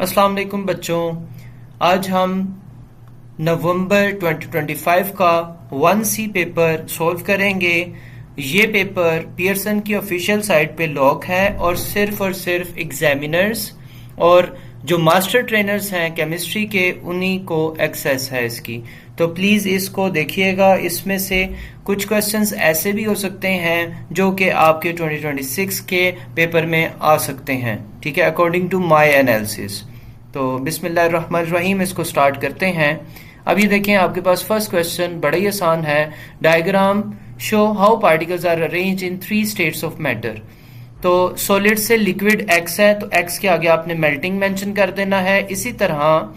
अस्सलाम वालेकुम बच्चों। आज हम नवंबर 2025 का 1C पेपर सॉल्व करेंगे। ये पेपर पियर्सन की ऑफिशियल साइट पे लॉक है और सिर्फ एग्जामिनर्स और जो मास्टर ट्रेनर्स हैं केमिस्ट्री के उन्हीं को एक्सेस है इसकी। तो प्लीज़ इसको देखिएगा। इसमें से कुछ क्वेश्चंस ऐसे भी हो सकते हैं जो कि आपके 2026 के पेपर में आ सकते हैं, ठीक है, अकॉर्डिंग टू माय एनालिसिस। तो बिस्मिल्लाहिर्रहमानिर्रहीम, इसको स्टार्ट करते हैं। अब ये देखें, आपके पास फर्स्ट क्वेश्चन बड़ा ही आसान है। Diagram show how particles are arrange in 3 states of matter. तो सॉलिड से लिक्विड एक्स है, तो एक्स के आगे आपने मेल्टिंग मेंशन कर देना है। इसी तरह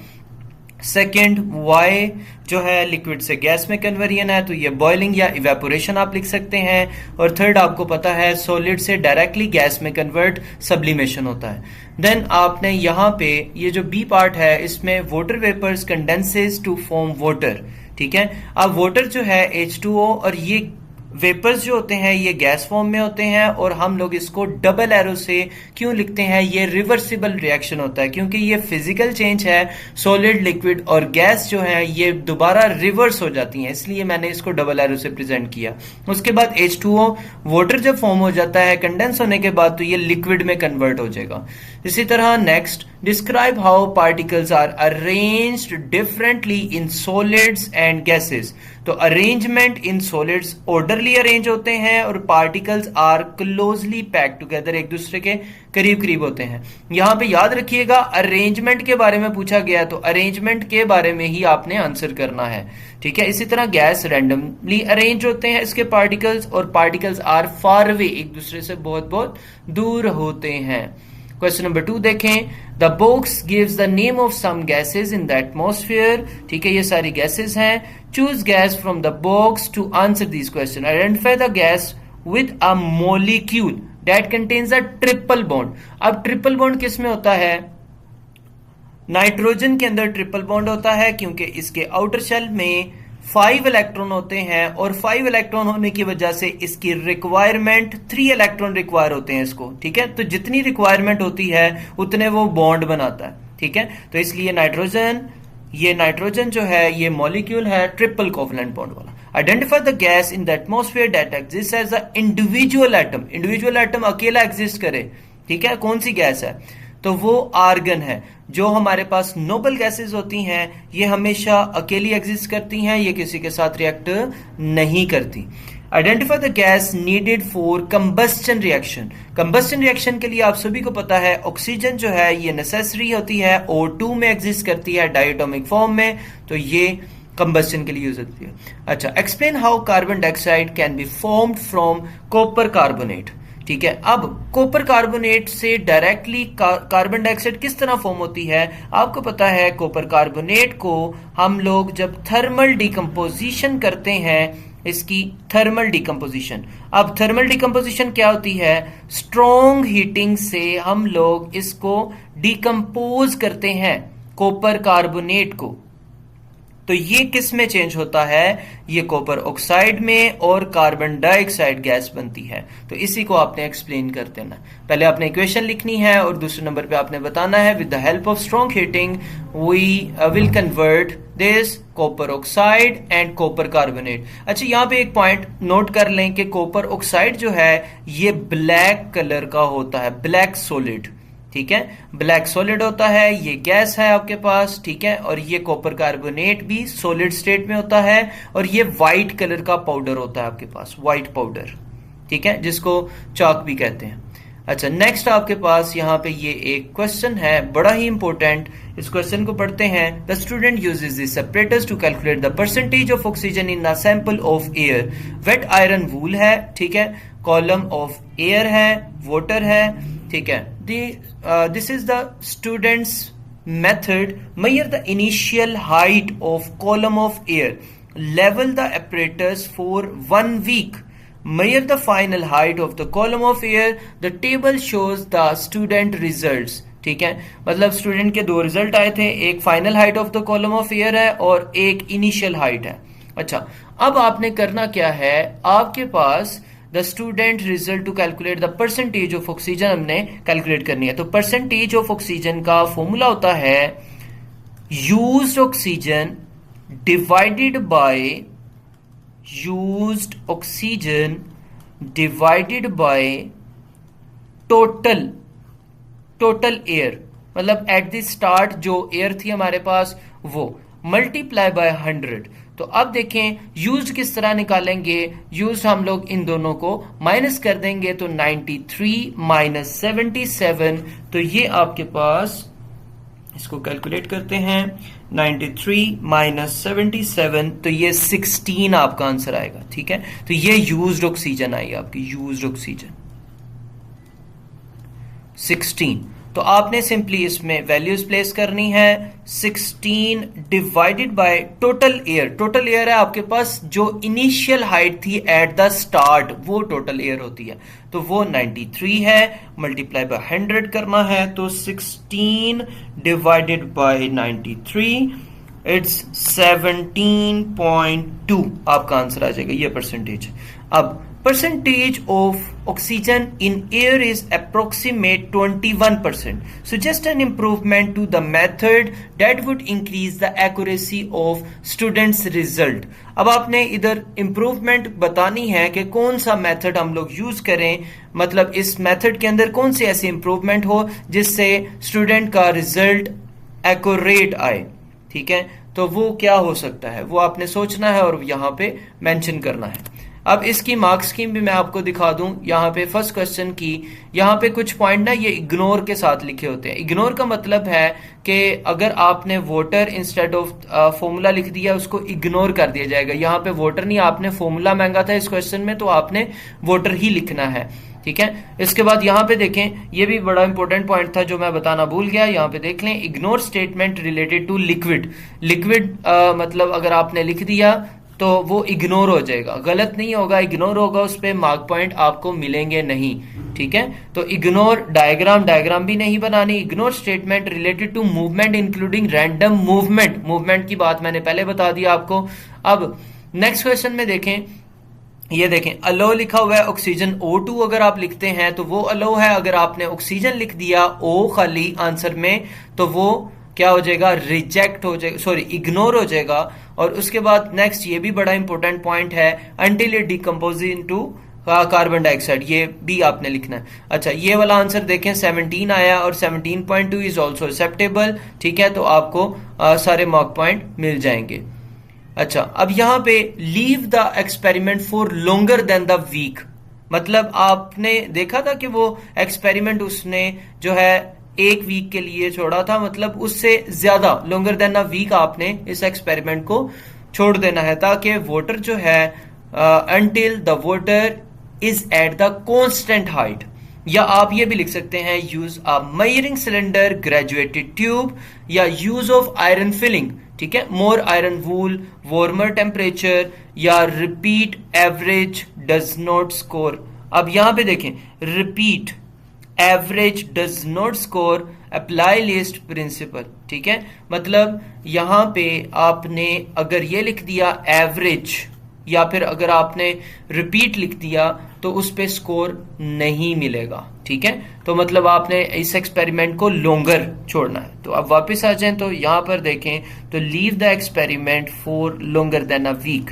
सेकंड वाई जो है लिक्विड से गैस में कन्वर्जन है, तो ये बॉइलिंग या इवेपोरेशन आप लिख सकते हैं। और थर्ड आपको पता है सॉलिड से डायरेक्टली गैस में कन्वर्ट सब्लिमेशन होता है। देन आपने यहाँ पे ये जो बी पार्ट है इसमें water vapours condenses to form water, ठीक है। अब वाटर जो है H2O और ये वेपर्स जो होते हैं ये गैस फॉर्म में होते हैं और हम लोग इसको डबल एरो से क्यों लिखते हैं? ये रिवर्सिबल रिएक्शन होता है क्योंकि ये फिजिकल चेंज है। सॉलिड, लिक्विड और गैस जो है ये दोबारा रिवर्स हो जाती हैं, इसलिए मैंने इसको डबल एरो से प्रेजेंट किया। उसके बाद H2O वाटर जब फॉर्म हो जाता है कंडेंस होने के बाद तो ये लिक्विड में कन्वर्ट हो जाएगा। इसी तरह next, describe how particles are arranged differently in solids and gases. तो arrangement in solids orderly arrange होते हैं और particles are closely packed together, एक दूसरे के करीब करीब होते हैं। यहां पे याद रखिएगा अरेंजमेंट के बारे में पूछा गया तो अरेंजमेंट के बारे में ही आपने आंसर करना है, ठीक है। इसी तरह गैस रैंडमली अरेंज होते हैं इसके पार्टिकल्स और पार्टिकल्स आर फार अवे, एक दूसरे से बहुत बहुत दूर होते हैं। क्वेश्चन नंबर 2 देखें, the box gives the name of some gases in the atmosphere, ठीक है, ये सारी गैसेस हैं। Choose gas from the box to answer this question. Identify the gas with a molecule that contains a triple bond. अब triple bond किस में होता है? नाइट्रोजन के अंदर ट्रिपल बॉन्ड होता है क्योंकि इसके आउटर शेल में 5 इलेक्ट्रॉन होते हैं और 5 इलेक्ट्रॉन होने की वजह से इसकी रिक्वायरमेंट 3 इलेक्ट्रॉन रिक्वायर होते हैं इसको, ठीक है। तो जितनी रिक्वायरमेंट होती है उतने वो बॉन्ड बनाता है, ठीक है। तो इसलिए नाइट्रोजन जो है ये मॉलिक्यूल है ट्रिपल कोवलेंट बॉन्ड वाला। Identify the gas in the atmosphere that exist as a individual atom. Individual atom अकेला एग्जिस्ट करे, ठीक है, कौन सी गैस है? तो वो आर्गन है। जो हमारे पास नोबल गैसेस होती हैं ये हमेशा अकेली एग्जिस्ट करती हैं, ये किसी के साथ रिएक्ट नहीं करती। Identify the gas needed for combustion reaction. Combustion reaction के लिए आप सभी को पता है ऑक्सीजन जो है ये नेसेसरी होती है, O2 में एग्जिस्ट करती है डायटोमिक फॉर्म में, तो ये कंबस्टन के लिए यूज होती है। अच्छा, explain how carbon dioxide can be formed from copper carbonate, ठीक है। अब कॉपर कार्बोनेट से डायरेक्टली कार्बन डाइऑक्साइड किस तरह फॉर्म होती है? आपको पता है कॉपर कार्बोनेट को हम लोग जब थर्मल डिकम्पोजिशन करते हैं, इसकी थर्मल डिकम्पोजिशन। अब थर्मल डिकम्पोजिशन क्या होती है? स्ट्रॉन्ग हीटिंग से हम लोग इसको डिकम्पोज करते हैं कॉपर कार्बोनेट को। तो ये किस में चेंज होता है? ये कॉपर ऑक्साइड में और कार्बन डाइऑक्साइड गैस बनती है। तो इसी को आपने एक्सप्लेन कर देना। पहले आपने इक्वेशन लिखनी है और दूसरे नंबर पे आपने बताना है with the help of strong heating we will convert this copper oxide and copper carbonate. अच्छा, यहाँ पे एक पॉइंट नोट कर लें कि कॉपर ऑक्साइड जो है ये ब्लैक कलर का होता है, ब्लैक सॉलिड, ठीक है, ब्लैक सॉलिड होता है। ये गैस है आपके पास, ठीक है, और ये कॉपर कार्बोनेट भी सॉलिड स्टेट में होता है और ये व्हाइट कलर का पाउडर होता है आपके पास, व्हाइट पाउडर, ठीक है, जिसको चाक भी कहते हैं। अच्छा, नेक्स्ट आपके पास यहाँ पे ये एक क्वेश्चन है बड़ा ही इंपॉर्टेंट। इस क्वेश्चन को पढ़ते हैं। The student uses this separators to calculate the percentage of oxygen in a sample of air. Wet iron wool है, ठीक है, कॉलम ऑफ एयर है, वाटर है, ठीक है। This is the students method. Measure the initial height of column of air, level the apparatus for 1 week, measure the final height of the column of air, the table shows the student results, ठीक है। मतलब student के 2 result आए थे, एक final height of the column of air है और एक इनिशियल हाइट है। अच्छा, अब आपने करना क्या है, आपके पास the student result to calculate the percentage of oxygen हमने कैलकुलेट करनी है। तो परसेंटेज ऑफ ऑक्सीजन का फॉर्मूला होता है used oxygen divided by used oxygen divided by total air, मतलब एट द स्टार्ट जो एयर थी हमारे पास वो मल्टीप्लाई बाय 100। तो अब देखें यूज किस तरह निकालेंगे, यूज हम लोग इन दोनों को माइनस कर देंगे तो 93 माइनस 77, तो ये आपके पास, इसको कैलकुलेट करते हैं, 93 माइनस 77, तो ये 16 आपका आंसर आएगा। ठीक है, तो ये यूज्ड ऑक्सीजन आई आपकी, यूज्ड ऑक्सीजन 16। तो आपने सिंपली इसमें वैल्यूज प्लेस करनी है, 16 divided by total air. Total air है आपके पास जो इनिशियल हाइट थी एट द स्टार्ट, वो टोटल एयर होती है, तो वो 93 है, मल्टीप्लाई बाय 100 करना है, तो 16 डिवाइडेड बाय 93 इट्स 17.2 आपका आंसर आ जाएगा, ये परसेंटेज। अब percentage of oxygen in air is approximate 21%, suggest an improvement to the method that would increase the accuracy of students result। अब आपने इधर improvement बतानी है कि कौन सा मेथड हम लोग यूज करें, मतलब इस मेथड के अंदर कौन सी ऐसी इंप्रूवमेंट हो जिससे स्टूडेंट का रिजल्ट एक्यूरेट आए। ठीक है, तो वो क्या हो सकता है वो आपने सोचना है और यहाँ पे मेंशन करना है। अब इसकी मार्क स्कीम भी मैं आपको दिखा दूं, यहाँ पे फर्स्ट क्वेश्चन की, यहाँ पे कुछ पॉइंट ना ये इग्नोर के साथ लिखे होते हैं। इग्नोर का मतलब है कि अगर आपने वोटर इंस्टेड ऑफ फॉर्मूला लिख दिया उसको इग्नोर कर दिया जाएगा। यहाँ पे वोटर नहीं, आपने फॉर्मूला मांगा था इस क्वेश्चन में, तो आपने वोटर ही लिखना है। ठीक है, इसके बाद यहाँ पे देखें, ये भी बड़ा इंपॉर्टेंट पॉइंट था जो मैं बताना भूल गया, यहाँ पे देख लें, ignore statement related to liquid. Liquid मतलब अगर आपने लिख दिया तो वो इग्नोर हो जाएगा, गलत नहीं होगा, इग्नोर होगा, उस पर मार्क पॉइंट आपको मिलेंगे नहीं। ठीक है, तो इग्नोर डायग्राम भी नहीं बनानी। Ignore statement related to movement including random movement की बात मैंने पहले बता दिया आपको। अब नेक्स्ट क्वेश्चन में देखें, ये देखें अलो लिखा हुआ है, ऑक्सीजन O2 अगर आप लिखते हैं तो वो अलो है, अगर आपने ऑक्सीजन लिख दिया O खाली आंसर में तो वो क्या हो जाएगा, रिजेक्ट हो जाएगा, सॉरी इग्नोर हो जाएगा। और उसके बाद नेक्स्ट ये भी बड़ा इंपॉर्टेंट पॉइंट है, until it decompose into carbon dioxide, ये भी आपने लिखना है। अच्छा, ये वाला आंसर देखें 17 आया और 17.2 इज ऑल्सो एक्सेप्टेबल। ठीक है, तो आपको सारे मार्क पॉइंट मिल जाएंगे। अच्छा, अब यहाँ पे leave the experiment for longer than the week, मतलब आपने देखा था कि वो एक्सपेरिमेंट उसने जो है एक वीक के लिए छोड़ा था, मतलब उससे ज्यादा लॉन्गर देन अ वीक आपने इस एक्सपेरिमेंट को छोड़ देना है, ताकि वोटर जो है until the water is at the constant height. या आप ये भी लिख सकते हैं use a measuring cylinder, graduated tube, या यूज ऑफ आयरन फिलिंग। ठीक है, more iron wool, warmer temperature, या repeat average does not score. अब यहां पे देखें, repeat average does not score, apply list principle. ठीक है, मतलब यहां पे आपने अगर ये लिख दिया एवरेज, या फिर अगर आपने रिपीट लिख दिया तो उस पे स्कोर नहीं मिलेगा। ठीक है, तो मतलब आपने इस एक्सपेरिमेंट को लॉन्गर छोड़ना है। तो अब वापस आ जाएं तो यहां पर देखें, तो leave the experiment for longer than a week,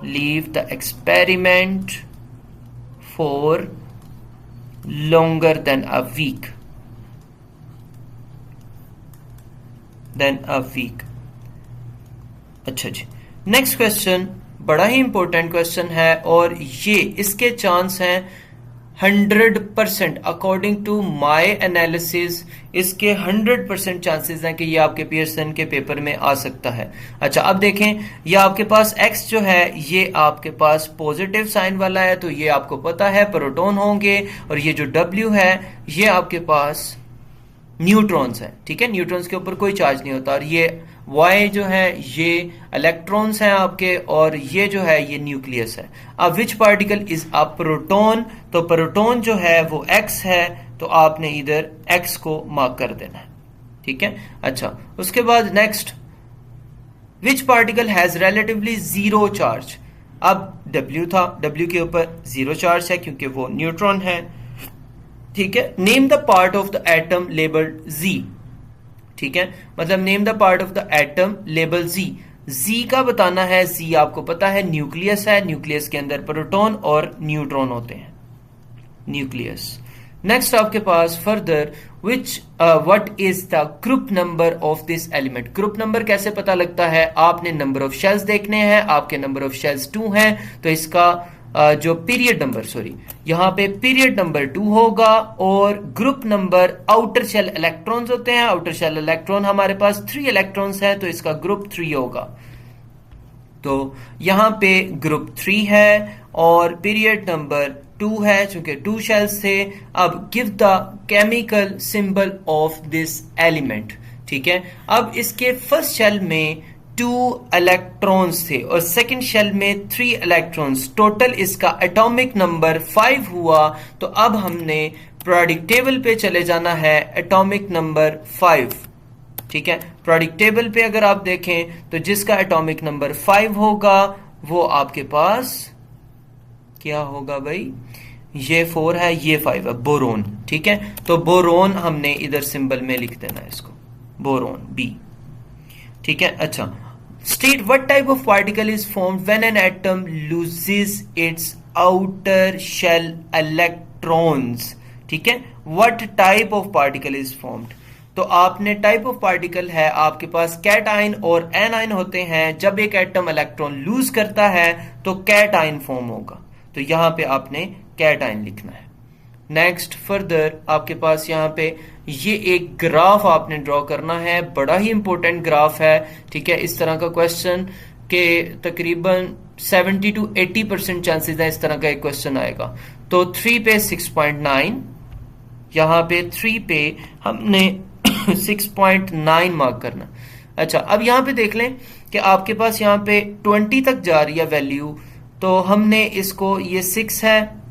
leave the experiment for longer than a week, अच्छा जी, नेक्स्ट क्वेश्चन बड़ा ही इंपॉर्टेंट क्वेश्चन है और ये इसके चांस हैं 100%। अकॉर्डिंग टू माय एनालिसिस इसके 100% चांसेस हैं कि ये आपके पियर्सन के पेपर में आ सकता है। अच्छा, अब देखें, ये आपके पास x जो है ये आपके पास पॉजिटिव साइन वाला है, तो ये आपको पता है प्रोटॉन होंगे, और ये जो w है ये आपके पास न्यूट्रॉन्स है। ठीक है, न्यूट्रॉन्स के ऊपर कोई चार्ज नहीं होता, और ये y जो है ये इलेक्ट्रॉन्स हैं आपके, और ये जो है ये न्यूक्लियस है। अब which particle is a proton, तो प्रोटॉन जो है वो x है, तो आपने इधर x को मार्क कर देना है। ठीक है, अच्छा, उसके बाद next, which particle has relatively zero charge. अब W था, W के ऊपर 0 चार्ज है क्योंकि वो न्यूट्रॉन है, ठीक है। Name the part of the atom labelled Z, ठीक है, मतलब name the part of the atom label Z। Z का बताना है, Z आपको पता है न्यूक्लियस है, न्यूक्लियस के अंदर प्रोटॉन और न्यूट्रॉन होते हैं, न्यूक्लियस। नेक्स्ट आपके पास further what is the group number of this element. Group number कैसे पता लगता है, आपने नंबर ऑफ शेल्स देखने हैं, आपके नंबर ऑफ शेल्स 2 हैं, तो इसका जो पीरियड नंबर, सॉरी यहां पे पीरियड नंबर 2 होगा, और group number outer shell electrons होते हैं, आउटर शेल इलेक्ट्रॉन हमारे पास 3 इलेक्ट्रॉन्स हैं, तो इसका ग्रुप 3 होगा। तो यहां पे ग्रुप 3 है और पीरियड नंबर 2 है, चूंकि 2 शेल्स थे। अब give the chemical symbol of this element, ठीक है। अब इसके फर्स्ट शेल में 2 इलेक्ट्रॉन्स थे और सेकंड शेल में 3 इलेक्ट्रॉन्स, टोटल इसका एटॉमिक नंबर 5 हुआ। तो अब हमने पीरियोडिक टेबल पे चले जाना है, एटॉमिक नंबर 5, ठीक है। पीरियोडिक टेबल पे अगर आप देखें तो जिसका एटॉमिक नंबर 5 होगा वो आपके पास क्या होगा भाई, ये 4 है, ये 5 है, बोरोन, ठीक है। तो बोरोन हमने इधर सिंबल में लिख देना है इसको, बोरोन B, ठीक है। अच्छा, state what type of particle is formed when an atom loses its outer shell electrons, ठीक है। What type of particle is formed, तो आपने टाइप ऑफ पार्टिकल है, आपके पास कैटाइन और एनाइन होते हैं। जब एक एटम इलेक्ट्रॉन लूज करता है तो कैटाइन फॉर्म होगा, तो यहां पे आपने कैटाइन लिखना है। नेक्स्ट फर्दर आपके पास यहां पे ये एक ग्राफ आपने ड्रॉ करना है, बड़ा ही इंपॉर्टेंट ग्राफ है, ठीक है। इस तरह का क्वेश्चन के तकरीबन 70 to 80% चांसेस है इस तरह का एक क्वेश्चन आएगा। तो 3 पे 6.9, यहां पे 3 पे हमने 6.9 मार्क करना। अच्छा, अब यहां पे देख लें कि आपके पास यहां पे 20 तक जा रही है वैल्यू, तो हमने इसको, ये 6 है,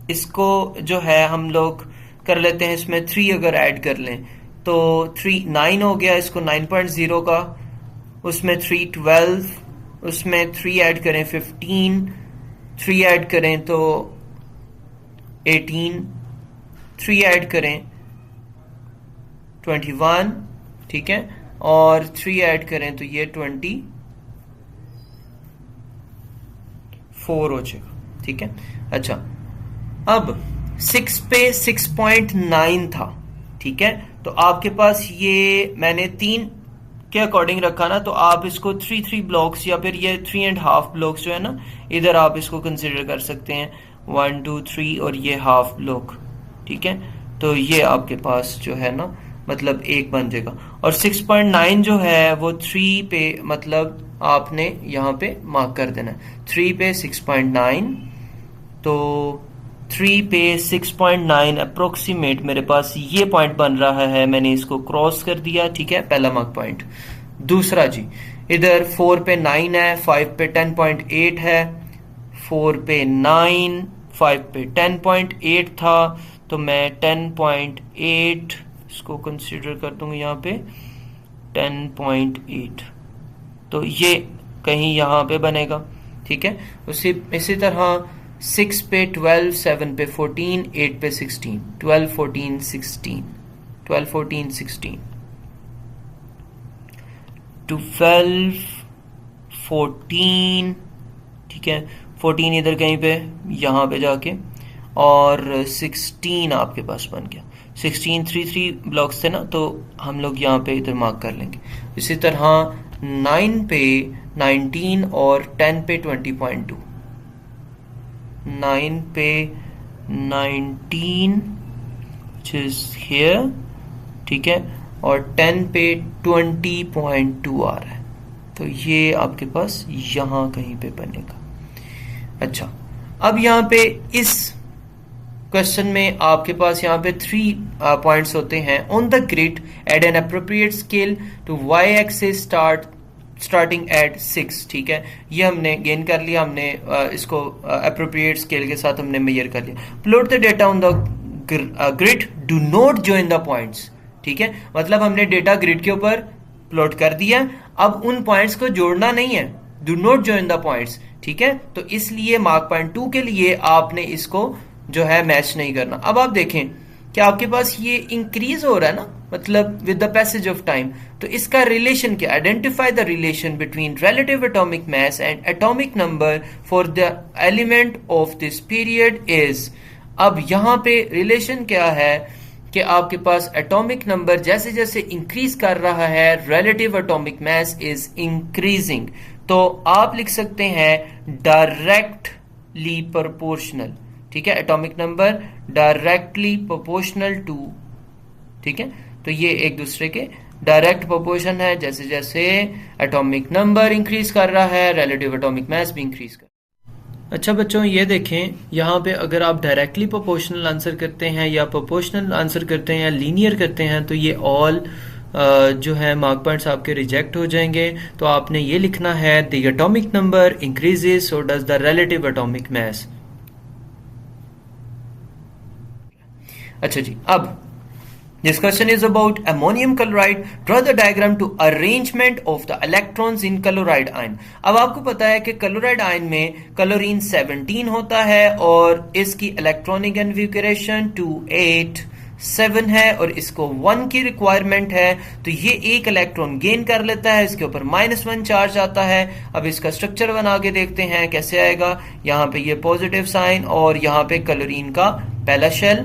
इसको जो है हम लोग कर लेते हैं, इसमें 3 अगर ऐड कर लें तो 3 9 हो गया, इसको 9.0 का, उसमें 3 12, उसमें 3 ऐड करें 15, 3 ऐड करें तो 18, 3 ऐड करें 21, ठीक है, और 3 ऐड करें तो ये 24 हो जाएगा, ठीक है। अच्छा, अब 6 पे 6.9 था, ठीक है, तो आपके पास ये मैंने 3 के अकॉर्डिंग रखा ना, तो आप इसको 3 ब्लॉक्स या फिर ये 3.5 ब्लॉक्स जो है ना, इधर आप इसको कंसिडर कर सकते हैं, 1 2 3 और ये हाफ ब्लॉक, ठीक है। तो ये आपके पास जो है ना, मतलब एक बन जाएगा, और 6.9 जो है वो 3 पे, मतलब आपने यहां पे मार्क कर देना है 3 पे 6.9, तो 3 पे 6.9 अप्रोक्सीमेट मेरे पास ये पॉइंट बन रहा है, मैंने इसको क्रॉस कर दिया, ठीक है, पहला मार्क पॉइंट। दूसरा जी, इधर 4 पे 9 है, 5 पे 10.8 है, 4 पे 9, 5 पे 10.8 था, तो मैं 10.8 इसको कंसीडर कर दूंगा यहाँ पे 10.8, तो ये कहीं यहाँ पे बनेगा, ठीक है। इसी तरह 6 पे 12, 7 पे 14, 8 पे 16, 12 14 16, 12 14 16, 12 14, ठीक है, 14 इधर कहीं पे यहाँ पे जाके, और 16 आपके पास बन गया। 16 3 ब्लॉक्स थे ना, तो हम लोग यहाँ पे इधर मार्क कर लेंगे। इसी तरह 9 पे 19 और 10 पे 20.2, 9 पे 19 which is here, ठीक है, और 10 पे 20.2 आ रहा है, तो ये आपके पास यहां कहीं पे बनेगा। अच्छा, अब यहां पे इस क्वेश्चन में आपके पास यहाँ पे 3 पॉइंट्स होते हैं। On the grid at an appropriate scale to y axis starting at 6, ठीक है, ये हमने गेन कर लिया, हमने इसको अप्रोप्रिएट स्केल के साथ हमने मेजर कर लिया। Plot the data on the grid, do not join the points, ठीक है, मतलब हमने डेटा ग्रिड के ऊपर प्लॉट कर दिया, अब उन पॉइंट्स को जोड़ना नहीं है, do not join the points, ठीक है। तो इसलिए मार्क पॉइंट 2 के लिए आपने इसको जो है मैच नहीं करना। अब आप देखें कि आपके पास ये इंक्रीज हो रहा है ना, मतलब with the passage of time, तो इसका रिलेशन क्या, identify the relation between relative atomic mass and atomic number for the element of this period is. अब यहां पे रिलेशन क्या है कि आपके पास एटॉमिक नंबर जैसे जैसे इंक्रीज कर रहा है, relative atomic mass is increasing. तो आप लिख सकते हैं डायरेक्टली प्रोपोर्शनल, ठीक है, atomic number directly proportional to, ठीक है। तो ये एक दूसरे के डायरेक्ट प्रोपोर्शन है, जैसे जैसे एटॉमिक नंबर इंक्रीज कर रहा है रिलेटिव एटॉमिक मास भी इंक्रीज कर। अच्छा बच्चों, ये देखें यहाँ पे अगर आप डायरेक्टली प्रोपोर्शनल आंसर करते हैं या प्रोपोर्शनल आंसर करते हैं या लीनियर करते हैं तो ये ऑल जो है मार्क पॉइंट्स आपके रिजेक्ट हो जाएंगे। तो आपने ये लिखना है the atomic number increases so does the relative atomic मास। अच्छा जी, अब this question is about ammonium chloride. Draw the diagram to arrangement of the electrons in chloride ion. अब आपको पता है कि क्लोराइड आयन में क्लोरीन 17 होता है और इसकी इलेक्ट्रॉनिक कन्फिगरेशन 287 है और इसको 1 की रिक्वायरमेंट है। तो ये एक इलेक्ट्रॉन गेन कर लेता है, इसके ऊपर -1 चार्ज आता है। अब इसका स्ट्रक्चर बना के देखते हैं कैसे आएगा। यहाँ पे ये पॉजिटिव साइन और यहाँ पे क्लोरीन का पहला शेल,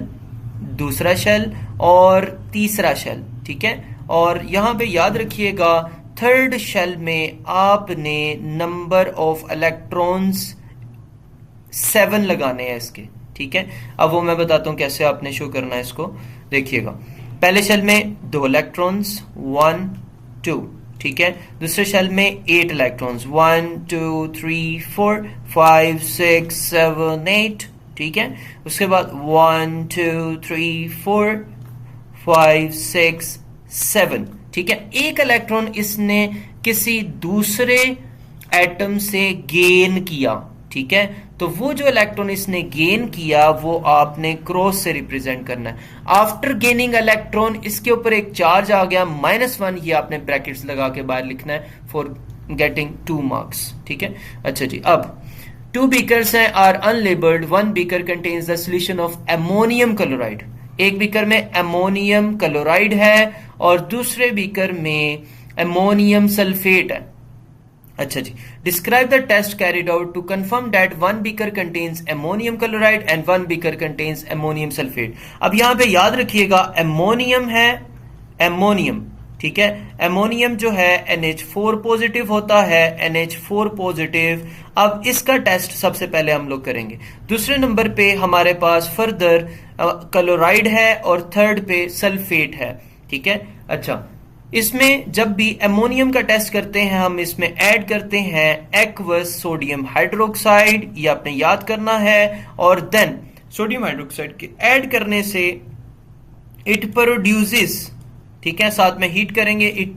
दूसरा शेल और तीसरा शेल, ठीक है। और यहां पे याद रखिएगा थर्ड शेल में आपने नंबर ऑफ इलेक्ट्रॉन्स 7 लगाने हैं इसके, ठीक है। अब वो मैं बताता हूं कैसे आपने शो करना है इसको। देखिएगा पहले शेल में 2 इलेक्ट्रॉन्स 1 2, ठीक है। दूसरे शेल में 8 इलेक्ट्रॉन्स 1 2 3 4 5 6 7 8, ठीक है। उसके बाद 1 2 3 4 5 6 7, ठीक है। एक इलेक्ट्रॉन इसने किसी दूसरे एटम से गेन किया, ठीक है। तो वो जो इलेक्ट्रॉन इसने गेन किया वो आपने क्रॉस से रिप्रेजेंट करना है। आफ्टर गेनिंग इलेक्ट्रॉन इसके ऊपर एक चार्ज आ गया -1, ये आपने ब्रैकेट्स लगा के बाहर लिखना है फॉर गेटिंग 2 मार्क्स, ठीक है। अच्छा जी, अब 2 बीकर्स हैं are unlabelled, 1 beaker contains the solution of ammonium chloride. एक बीकर में अमोनियम क्लोराइड है और दूसरे बीकर में अमोनियम सल्फेट है। अच्छा जी, describe the test carried out to confirm that 1 beaker contains ammonium chloride and 1 beaker contains ammonium sulphate. अब यहां पे याद रखिएगा अमोनियम है, अमोनियम, ठीक है। अमोनियम जो है NH4 पॉजिटिव होता है, NH4 पॉजिटिव। अब इसका टेस्ट सबसे पहले हम लोग करेंगे। दूसरे नंबर पे हमारे पास फर्दर क्लोराइड है और थर्ड पे सल्फेट है, ठीक है। अच्छा, इसमें जब भी अमोनियम का टेस्ट करते हैं हम इसमें ऐड करते हैं एक्वस सोडियम हाइड्रोक्साइड, ये आपने याद करना है। और देन सोडियम हाइड्रोक्साइड के ऐड करने से इट प्रोड्यूसेस, ठीक है, साथ में हीट करेंगे, it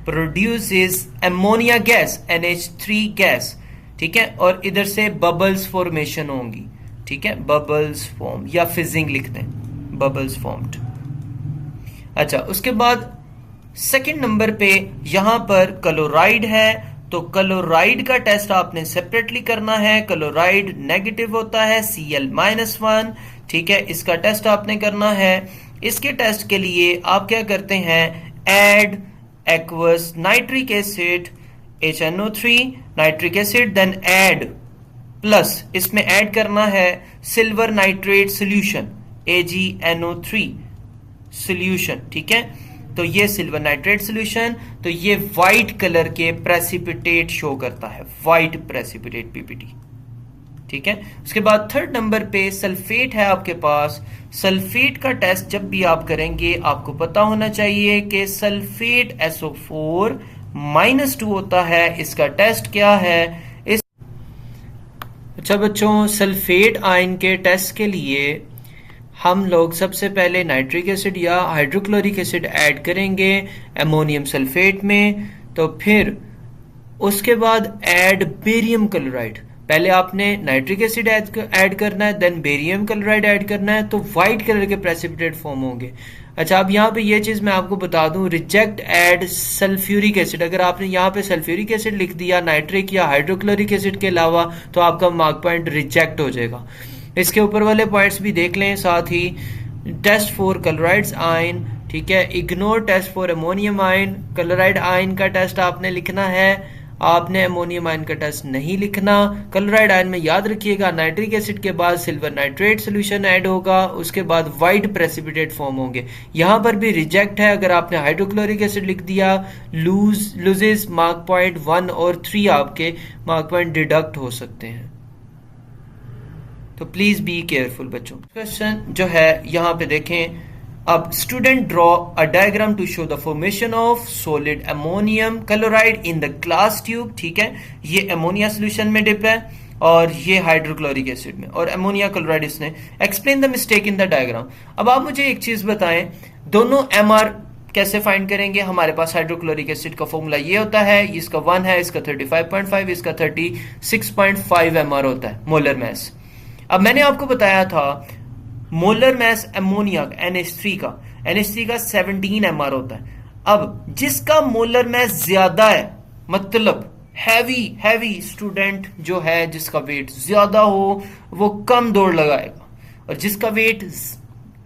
produces ammonia gas NH3 gas, ठीक है। और इधर से बबल्स फॉर्मेशन होंगी, ठीक है, बबल्स फॉर्म या फिजिंग लिखते हैं, बबल्स फॉर्म्ड। अच्छा, उसके बाद सेकंड नंबर पे यहां पर क्लोराइड है, तो क्लोराइड का टेस्ट आपने सेपरेटली करना है। क्लोराइड नेगेटिव होता है Cl-1, ठीक है, इसका टेस्ट आपने करना है। इसके टेस्ट के लिए आप क्या करते हैं, add aqueous nitric acid HNO3 nitric acid, then add plus इसमें ऐड करना है silver nitrate solution AgNO3 solution, ठीक है। तो ये सिल्वर नाइट्रेट सोल्यूशन, तो ये व्हाइट कलर के प्रेसिपिटेट शो करता है, व्हाइट प्रेसिपिटेट PPT, ठीक है। उसके बाद थर्ड नंबर पे सल्फेट है आपके पास। सल्फेट का टेस्ट जब भी आप करेंगे आपको पता होना चाहिए कि सल्फेट SO4 -2 होता है। इसका टेस्ट क्या है इस। अच्छा बच्चों, सल्फेट आयन के टेस्ट के लिए हम लोग सबसे पहले नाइट्रिक एसिड या हाइड्रोक्लोरिक एसिड ऐड करेंगे अमोनियम सल्फेट में, तो फिर उसके बाद ऐड बेरियम क्लोराइड। पहले आपने नाइट्रिक एसिड ऐड करना है, देन बेरियम क्लोराइड ऐड करना है, तो व्हाइट कलर के प्रेसिपिटेट फॉर्म होंगे। अच्छा, अब यहाँ पे ये चीज मैं आपको बता दूं, रिजेक्ट एड सल्फ्यूरिक एसिड, अगर आपने यहाँ पे सल्फ्यूरिक एसिड लिख दिया नाइट्रिक या हाइड्रोक्लोरिक एसिड के अलावा, तो आपका मार्क पॉइंट रिजेक्ट हो जाएगा। इसके ऊपर वाले पॉइंट्स भी देख लें। साथ ही टेस्ट फॉर क्लोराइड्स आयन, ठीक है, ignore test for ammonium ion. Chloride ion का टेस्ट आपने लिखना है, आपने अमोनियम आयन का टेस्ट नहीं लिखना। क्लोराइड आयन में याद रखिएगा नाइट्रिक एसिड के बाद सिल्वर नाइट्रेट सोल्यूशन ऐड होगा, उसके बाद वाइट प्रेसिपिटेट फॉर्म होंगे। यहां पर भी रिजेक्ट है, अगर आपने हाइड्रोक्लोरिक एसिड लिख दिया लूजेस मार्क पॉइंट 1 और 3, आपके मार्क पॉइंट डिडक्ट हो सकते हैं, तो प्लीज बी केयरफुल बच्चों। क्वेश्चन जो है यहां पे देखें, अब student draw a diagram to show the formation of solid ammonium chloride in the glass tube. ठीक है, ये अमोनिया सोल्यूशन में डिप है और ये हाइड्रोक्लोरिक एसिड में, और अमोनिया क्लोराइड इसने। Explain the mistake in the diagram. अब आप मुझे एक चीज बताएं, दोनों एमआर कैसे फाइंड करेंगे? हमारे पास हाइड्रोक्लोरिक एसिड का फॉर्मूला ये होता है, इसका 1 है, इसका 35.5, इसका 36.5 एमआर होता है मोलर मैस। अब मैंने आपको बताया था मोलर मैस अमोनिया NH3 का 17 एमआर होता है। अब जिसका मोलर मैस ज्यादा है, मतलब हैवी स्टूडेंट जो है जिसका वेट ज्यादा हो वो कम दौड़ लगाएगा, और जिसका वेट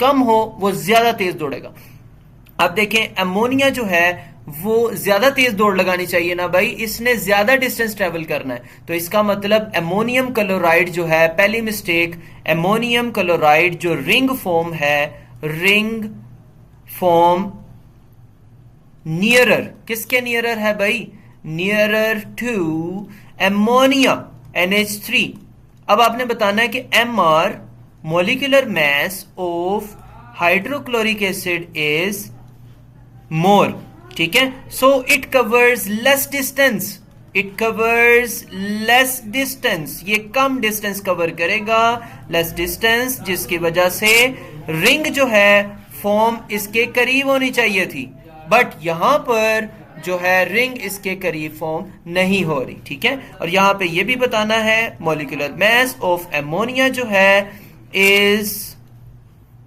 कम हो वो ज्यादा तेज दौड़ेगा। अब देखें अमोनिया जो है वो ज्यादा तेज दौड़ लगानी चाहिए ना भाई, इसने ज्यादा डिस्टेंस ट्रेवल करना है, तो इसका मतलब अमोनियम क्लोराइड जो है, पहली मिस्टेक, अमोनियम क्लोराइड जो रिंग फॉर्म है, रिंग फॉर्म नियरर, किसके नियरर है भाई? Nearer to ammonia NH3। अब आपने बताना है कि MR molecular mass of hydrochloric acid is more. ठीक है, so it covers less distance, ये कम डिस्टेंस कवर करेगा, लेस डिस्टेंस, जिसकी वजह से रिंग जो है फॉर्म इसके करीब होनी चाहिए थी, बट यहां पर जो है रिंग इसके करीब फॉर्म नहीं हो रही। ठीक है, और यहां पे ये भी बताना है मॉलिक्यूलर मास ऑफ अमोनिया जो है इज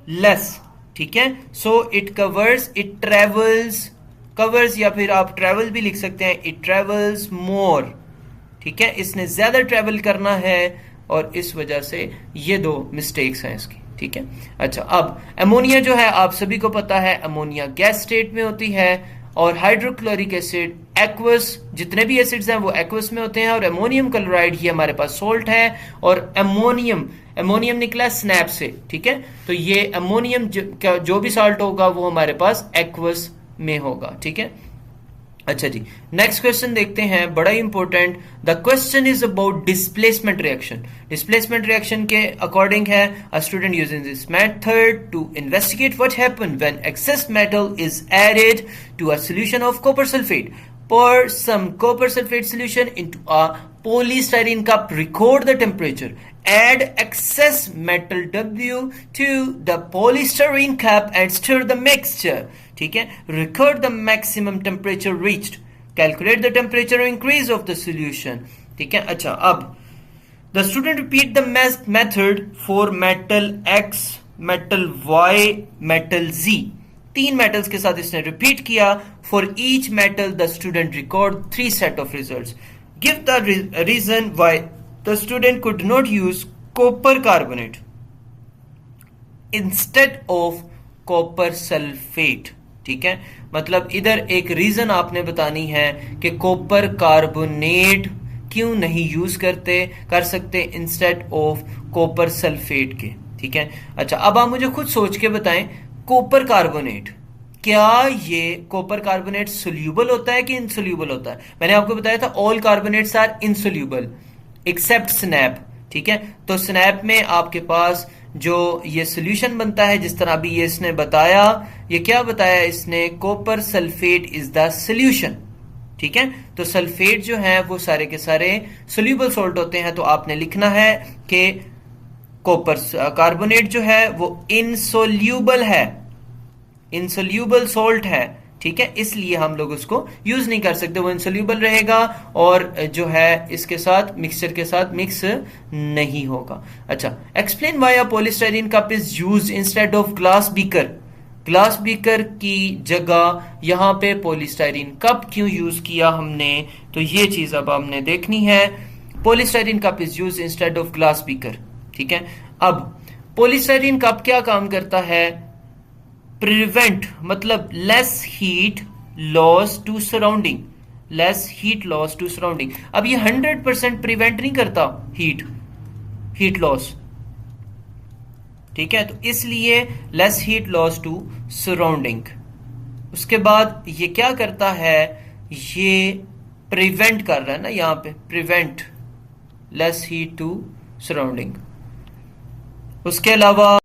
लेस। ठीक है, so it covers, it travels, covers या फिर आप ट्रेवल भी लिख सकते हैं, इट ट्रेवल्स मोर। ठीक है, इसने ज्यादा ट्रेवल करना है, और इस वजह से ये दो मिस्टेक्स हैं इसकी। ठीक है, अच्छा, अब अमोनिया जो है आप सभी को पता है अमोनिया गैस स्टेट में होती है, और हाइड्रोक्लोरिक एसिड एक्वस, जितने भी एसिड्स हैं वो एक्वस में होते हैं, और अमोनियम क्लोराइड ही हमारे पास सोल्ट है, और अमोनियम निकला स्नैप से। ठीक है, तो ये अमोनियम जो भी साल्ट होगा वो हमारे पास एक्वस में होगा। ठीक है, अच्छा जी, नेक्स्ट क्वेश्चन देखते हैं, बड़ा important. The question is about displacement reaction. Displacement reaction के अकॉर्डिंग है, a student using this method to investigate what happen when excess metal is added to a solution of copper sulphate. Pour some copper sulfate solution into a polystyrene cup, record the temperature, add excess metal W to the polystyrene cup and stir the mixture. ठीक है, record the maximum temperature reached, calculate the temperature increase of the solution. ठीक है, अच्छा, अब the student repeat the method for metal X, metal Y, metal Z. 3 metals के साथ इसने repeat किया। For each metal the student record 3 set of results. Give the reason why the student could not use copper carbonate instead of copper sulphate. ठीक है, मतलब इधर एक reason आपने बतानी है कि कॉपर कार्बोनेट क्यों नहीं यूज कर सकते इंस्टेड ऑफ कॉपर सल्फेट के। ठीक है, अच्छा, अब आप मुझे खुद सोच के बताएं, कॉपर कार्बोनेट, क्या ये कॉपर कार्बोनेट सोल्यूबल होता है कि इनसोल्यूबल होता है? मैंने आपको बताया था all carbonates are insoluble except SNAP. ठीक है, तो स्नैप में आपके पास जो ये सोल्यूशन बनता है, जिस तरह अभी ये इसने बताया, ये क्या बताया इसने, copper sulphate is the solution. ठीक है, तो सल्फेट जो है वो सारे के सारे सोल्यूबल सॉल्ट होते हैं, तो आपने लिखना है कि कॉपर कार्बोनेट जो है वो इनसोल्यूबल है, इनसोल्यूबल सॉल्ट है। ठीक है, इसलिए हम लोग उसको यूज नहीं कर सकते, वो इनसोल्यूबल रहेगा और जो है इसके साथ मिक्सचर के साथ मिक्स नहीं होगा। अच्छा, explain why a polystyrene cup is used instead of glass beaker. Glass beaker की जगह यहाँ पे पॉलीस्टाइरीन कप क्यों यूज किया हमने, तो ये चीज अब हमने देखनी है। Polystyrene cup is use instead of glass beaker. ठीक है, अब पॉलीस्टाइरीन कप क्या काम करता है, प्रिवेंट मतलब less heat loss to surrounding, less heat loss to surrounding. अब ये 100% प्रिवेंट नहीं करता हीट लॉस, ठीक है, तो इसलिए less heat loss to surrounding. उसके बाद ये क्या करता है, ये प्रिवेंट कर रहा है ना, यहां पे prevent less heat to surrounding. उसके अलावा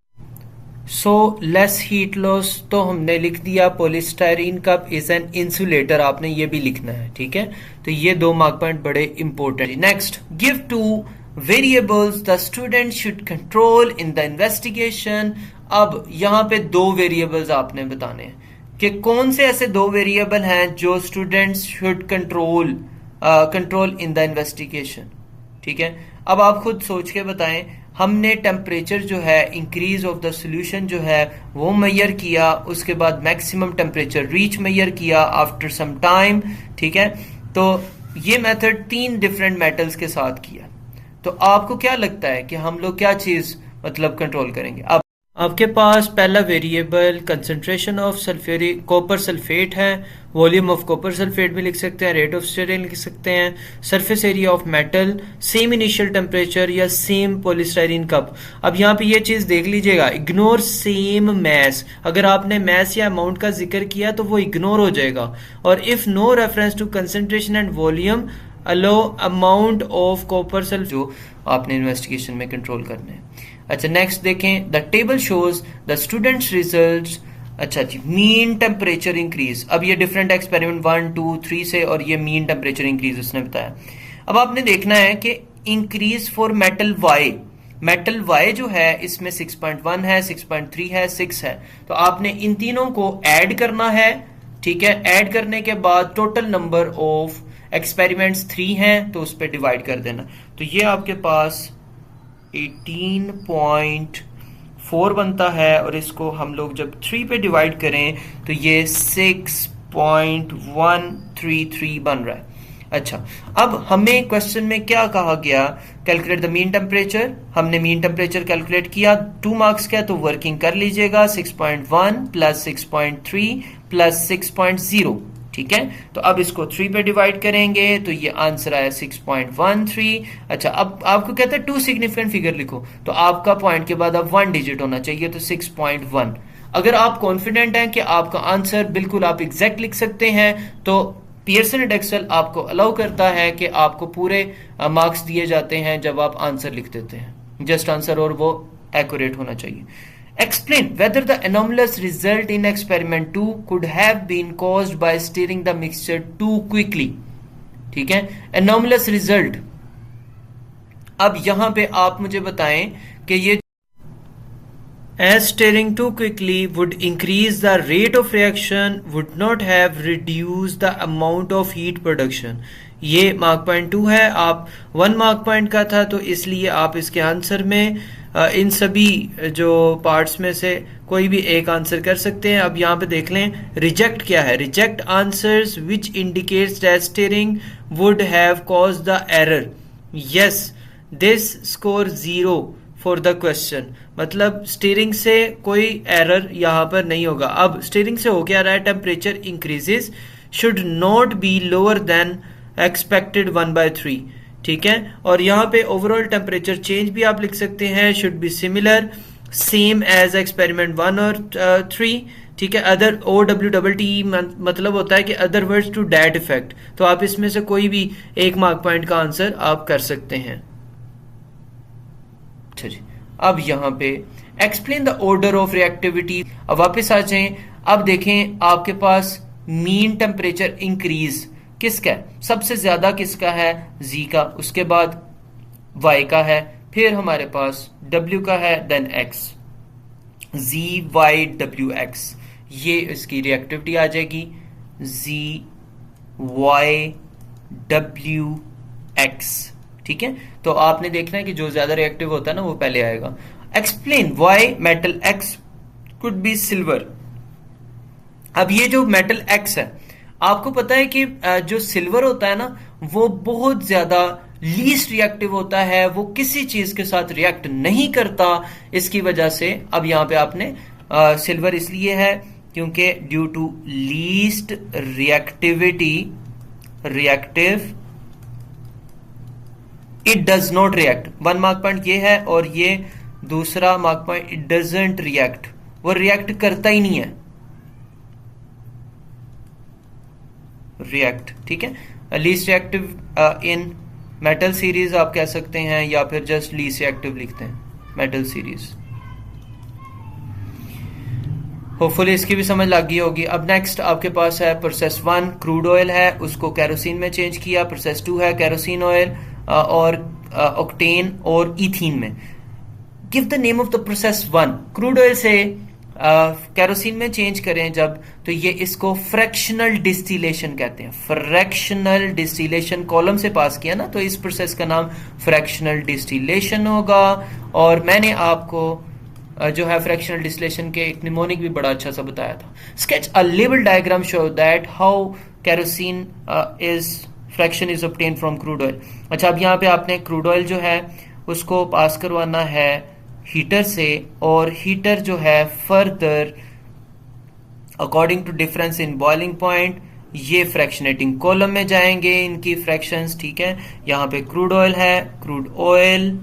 लेस हीट लॉस तो हमने लिख दिया। Polystyrene cup is an insulator, आपने ये भी लिखना है। ठीक है, तो ये 2 मार्क पॉइंट बड़े important. Next, give 2 variables the student should control in the investigation. अब यहां पे 2 वेरिएबल्स आपने बताने हैं कि कौन से ऐसे 2 वेरिएबल हैं जो students should control in the investigation. ठीक है, अब आप खुद सोच के बताएं। हमने टेम्परेचर जो है, इंक्रीज ऑफ द सोल्यूशन जो है वो मेजर किया, उसके बाद मैक्सिमम टेम्परेचर रीच मेजर किया आफ्टर सम टाइम। ठीक है, तो ये मेथड 3 डिफरेंट मेटल्स के साथ किया। तो आपको क्या लगता है कि हम लोग क्या चीज मतलब कंट्रोल करेंगे। अब आपके पास पहला variable concentration of sulphuric copper sulphate है, वॉल्यूम ऑफ कॉपर सल्फेट भी लिख सकते हैं, रेट ऑफ स्टीयरिंग लिख सकते हैं, surface area of metal, same initial temperature या सेम पॉलीस्टाइरीन कप। अब यहाँ पे ये चीज देख लीजिएगा, इग्नोर सेम मैस। अगर आपने मैस या अमाउंट का जिक्र किया तो वो इग्नोर हो जाएगा। और if no reference to concentration and volume allow amount of copper sulphate, जो आपने इन्वेस्टिगेशन में कंट्रोल करने हैं। अच्छा, नेक्स्ट देखें, the table shows the students results. अच्छा जी, मीन टेम्परेचर इंक्रीज। अब ये डिफरेंट एक्सपेरिमेंट 1 2 3 से, और ये मीन टेम्परेचर इंक्रीज उसने बताया। अब आपने देखना है कि increase for metal y, metal y जो है इसमें 6.1 है, 6.3 है, 6 है। तो आपने इन तीनों को ऐड करना है। ठीक है, ऐड करने के बाद टोटल नंबर ऑफ एक्सपेरिमेंट्स 3 हैं, तो उस पर डिवाइड कर देना। तो ये आपके पास 18.4 बनता है, और इसको हम लोग जब 3 पे डिवाइड करें तो ये 6.133 बन रहा है। अच्छा, अब हमें क्वेश्चन में क्या कहा गया, कैलकुलेट द मीन टेम्परेचर। हमने मीन टेम्परेचर कैलकुलेट किया, 2 मार्क्स का, तो वर्किंग कर लीजिएगा। 6.1 प्लस 6.3 प्लस 6.0। ठीक है, तो अब इसको 3 पे डिवाइड करेंगे तो ये आंसर आया 6.13। अच्छा, अब आपको कहता है 2 सिग्निफिकेंट फिगर लिखो, तो आपका पॉइंट के बाद अब 1 डिजिट होना चाहिए, तो 6.1। अगर आप कॉन्फिडेंट हैं कि आपका आंसर बिल्कुल आप एग्जैक्ट लिख सकते हैं, तो पियर्सन एंड एक्सेल आपको अलाउ करता है कि आपको पूरे मार्क्स दिए जाते हैं जब आप आंसर लिख देते हैं, जस्ट आंसर, और वो एक्यूरेट होना चाहिए। Explain whether the anomalous result in experiment 2 could have been caused by stirring the mixture too quickly. ठीक है, anomalous result। अब यहां पे आप मुझे बताएं कि ये as stirring too quickly would increase the rate of reaction, would not have reduced the amount of heat production. ये मार्क पॉइंट 2 है, आप 1 मार्क पॉइंट का था, तो इसलिए आप इसके आंसर में इन सभी जो पार्ट्स में से कोई भी एक आंसर कर सकते हैं। अब यहाँ पे देख लें, रिजेक्ट क्या है, reject answers which indicates that steering would have caused the error. Yes, this score 0 for the question, मतलब स्टीयरिंग से कोई एरर यहाँ पर नहीं होगा। अब स्टीयरिंग से हो क्या रहा है, temperature increases should not be lower than expected 1/3। ठीक है, और यहाँ पे ओवरऑल टेम्परेचर चेंज भी आप लिख सकते हैं, should be similar same as experiment 1 और 3। ठीक है, अदर OWTT मतलब होता है कि other words to that effect, तो आप इसमें से कोई भी 1 मार्क पॉइंट का आंसर आप कर सकते हैं। अच्छा जी, अब यहाँ पे explain the order of reactivity. अब वापस आ जाएं, अब देखें आपके पास मीन टेम्परेचर इंक्रीज किसका है, सबसे ज्यादा किसका है, Z का, उसके बाद Y का है, फिर हमारे पास W का है, देन X, ZYWX, ये इसकी रिएक्टिविटी आ जाएगी ZYWX। ठीक है, तो आपने देखना है कि जो ज्यादा रिएक्टिव होता है ना वो पहले आएगा। Explain why metal X could be silver. अब ये जो मेटल एक्स है, आपको पता है कि जो सिल्वर होता है ना, वो बहुत ज्यादा लीस्ट रिएक्टिव होता है, वो किसी चीज के साथ रिएक्ट नहीं करता। इसकी वजह से अब यहां पे आपने सिल्वर इसलिए है क्योंकि due to least reactivity, reactive, it does not react. 1 mark point ये है, और ये दूसरा mark point it doesn't react, वो रिएक्ट करता ही नहीं है, रिएक्ट, ठीक है। Least reactive in metal series आप कह सकते हैं, या फिर जस्ट लीस्ट रिएक्टिव लिखते हैं मेटल सीरीज। होपफुली इसकी भी समझ लग गई होगी। अब नेक्स्ट आपके पास है प्रोसेस 1, क्रूड ऑयल है, उसको कैरोसिन में चेंज किया। प्रोसेस 2 है कैरोसिन ऑयल और ऑक्टेन और इथीन में। Give the name of the process 1। Crude oil से कैरोसिन में चेंज करें जब, तो ये इसको फ्रैक्शनल डिस्टिलेशन कहते हैं। फ्रैक्शनल डिस्टिलेशन कॉलम से पास किया ना, तो इस प्रोसेस का नाम फ्रैक्शनल डिस्टिलेशन होगा। और मैंने आपको जो है फ्रैक्शनल डिस्टिलेशन के एक निमोनिक भी बड़ा अच्छा सा बताया था। Sketch a level diagram show that how kerosene is fraction is obtain from crude oil. अच्छा, अब यहाँ पे आपने क्रूड ऑयल जो है उसको पास करवाना है हीटर से, और हीटर जो है further according to difference in boiling point ये फ्रैक्शनेटिंग कॉलम में जाएंगे इनकी फ्रैक्शंस, ठीक है। यहाँ पे क्रूड ऑयल है, क्रूड ऑयल,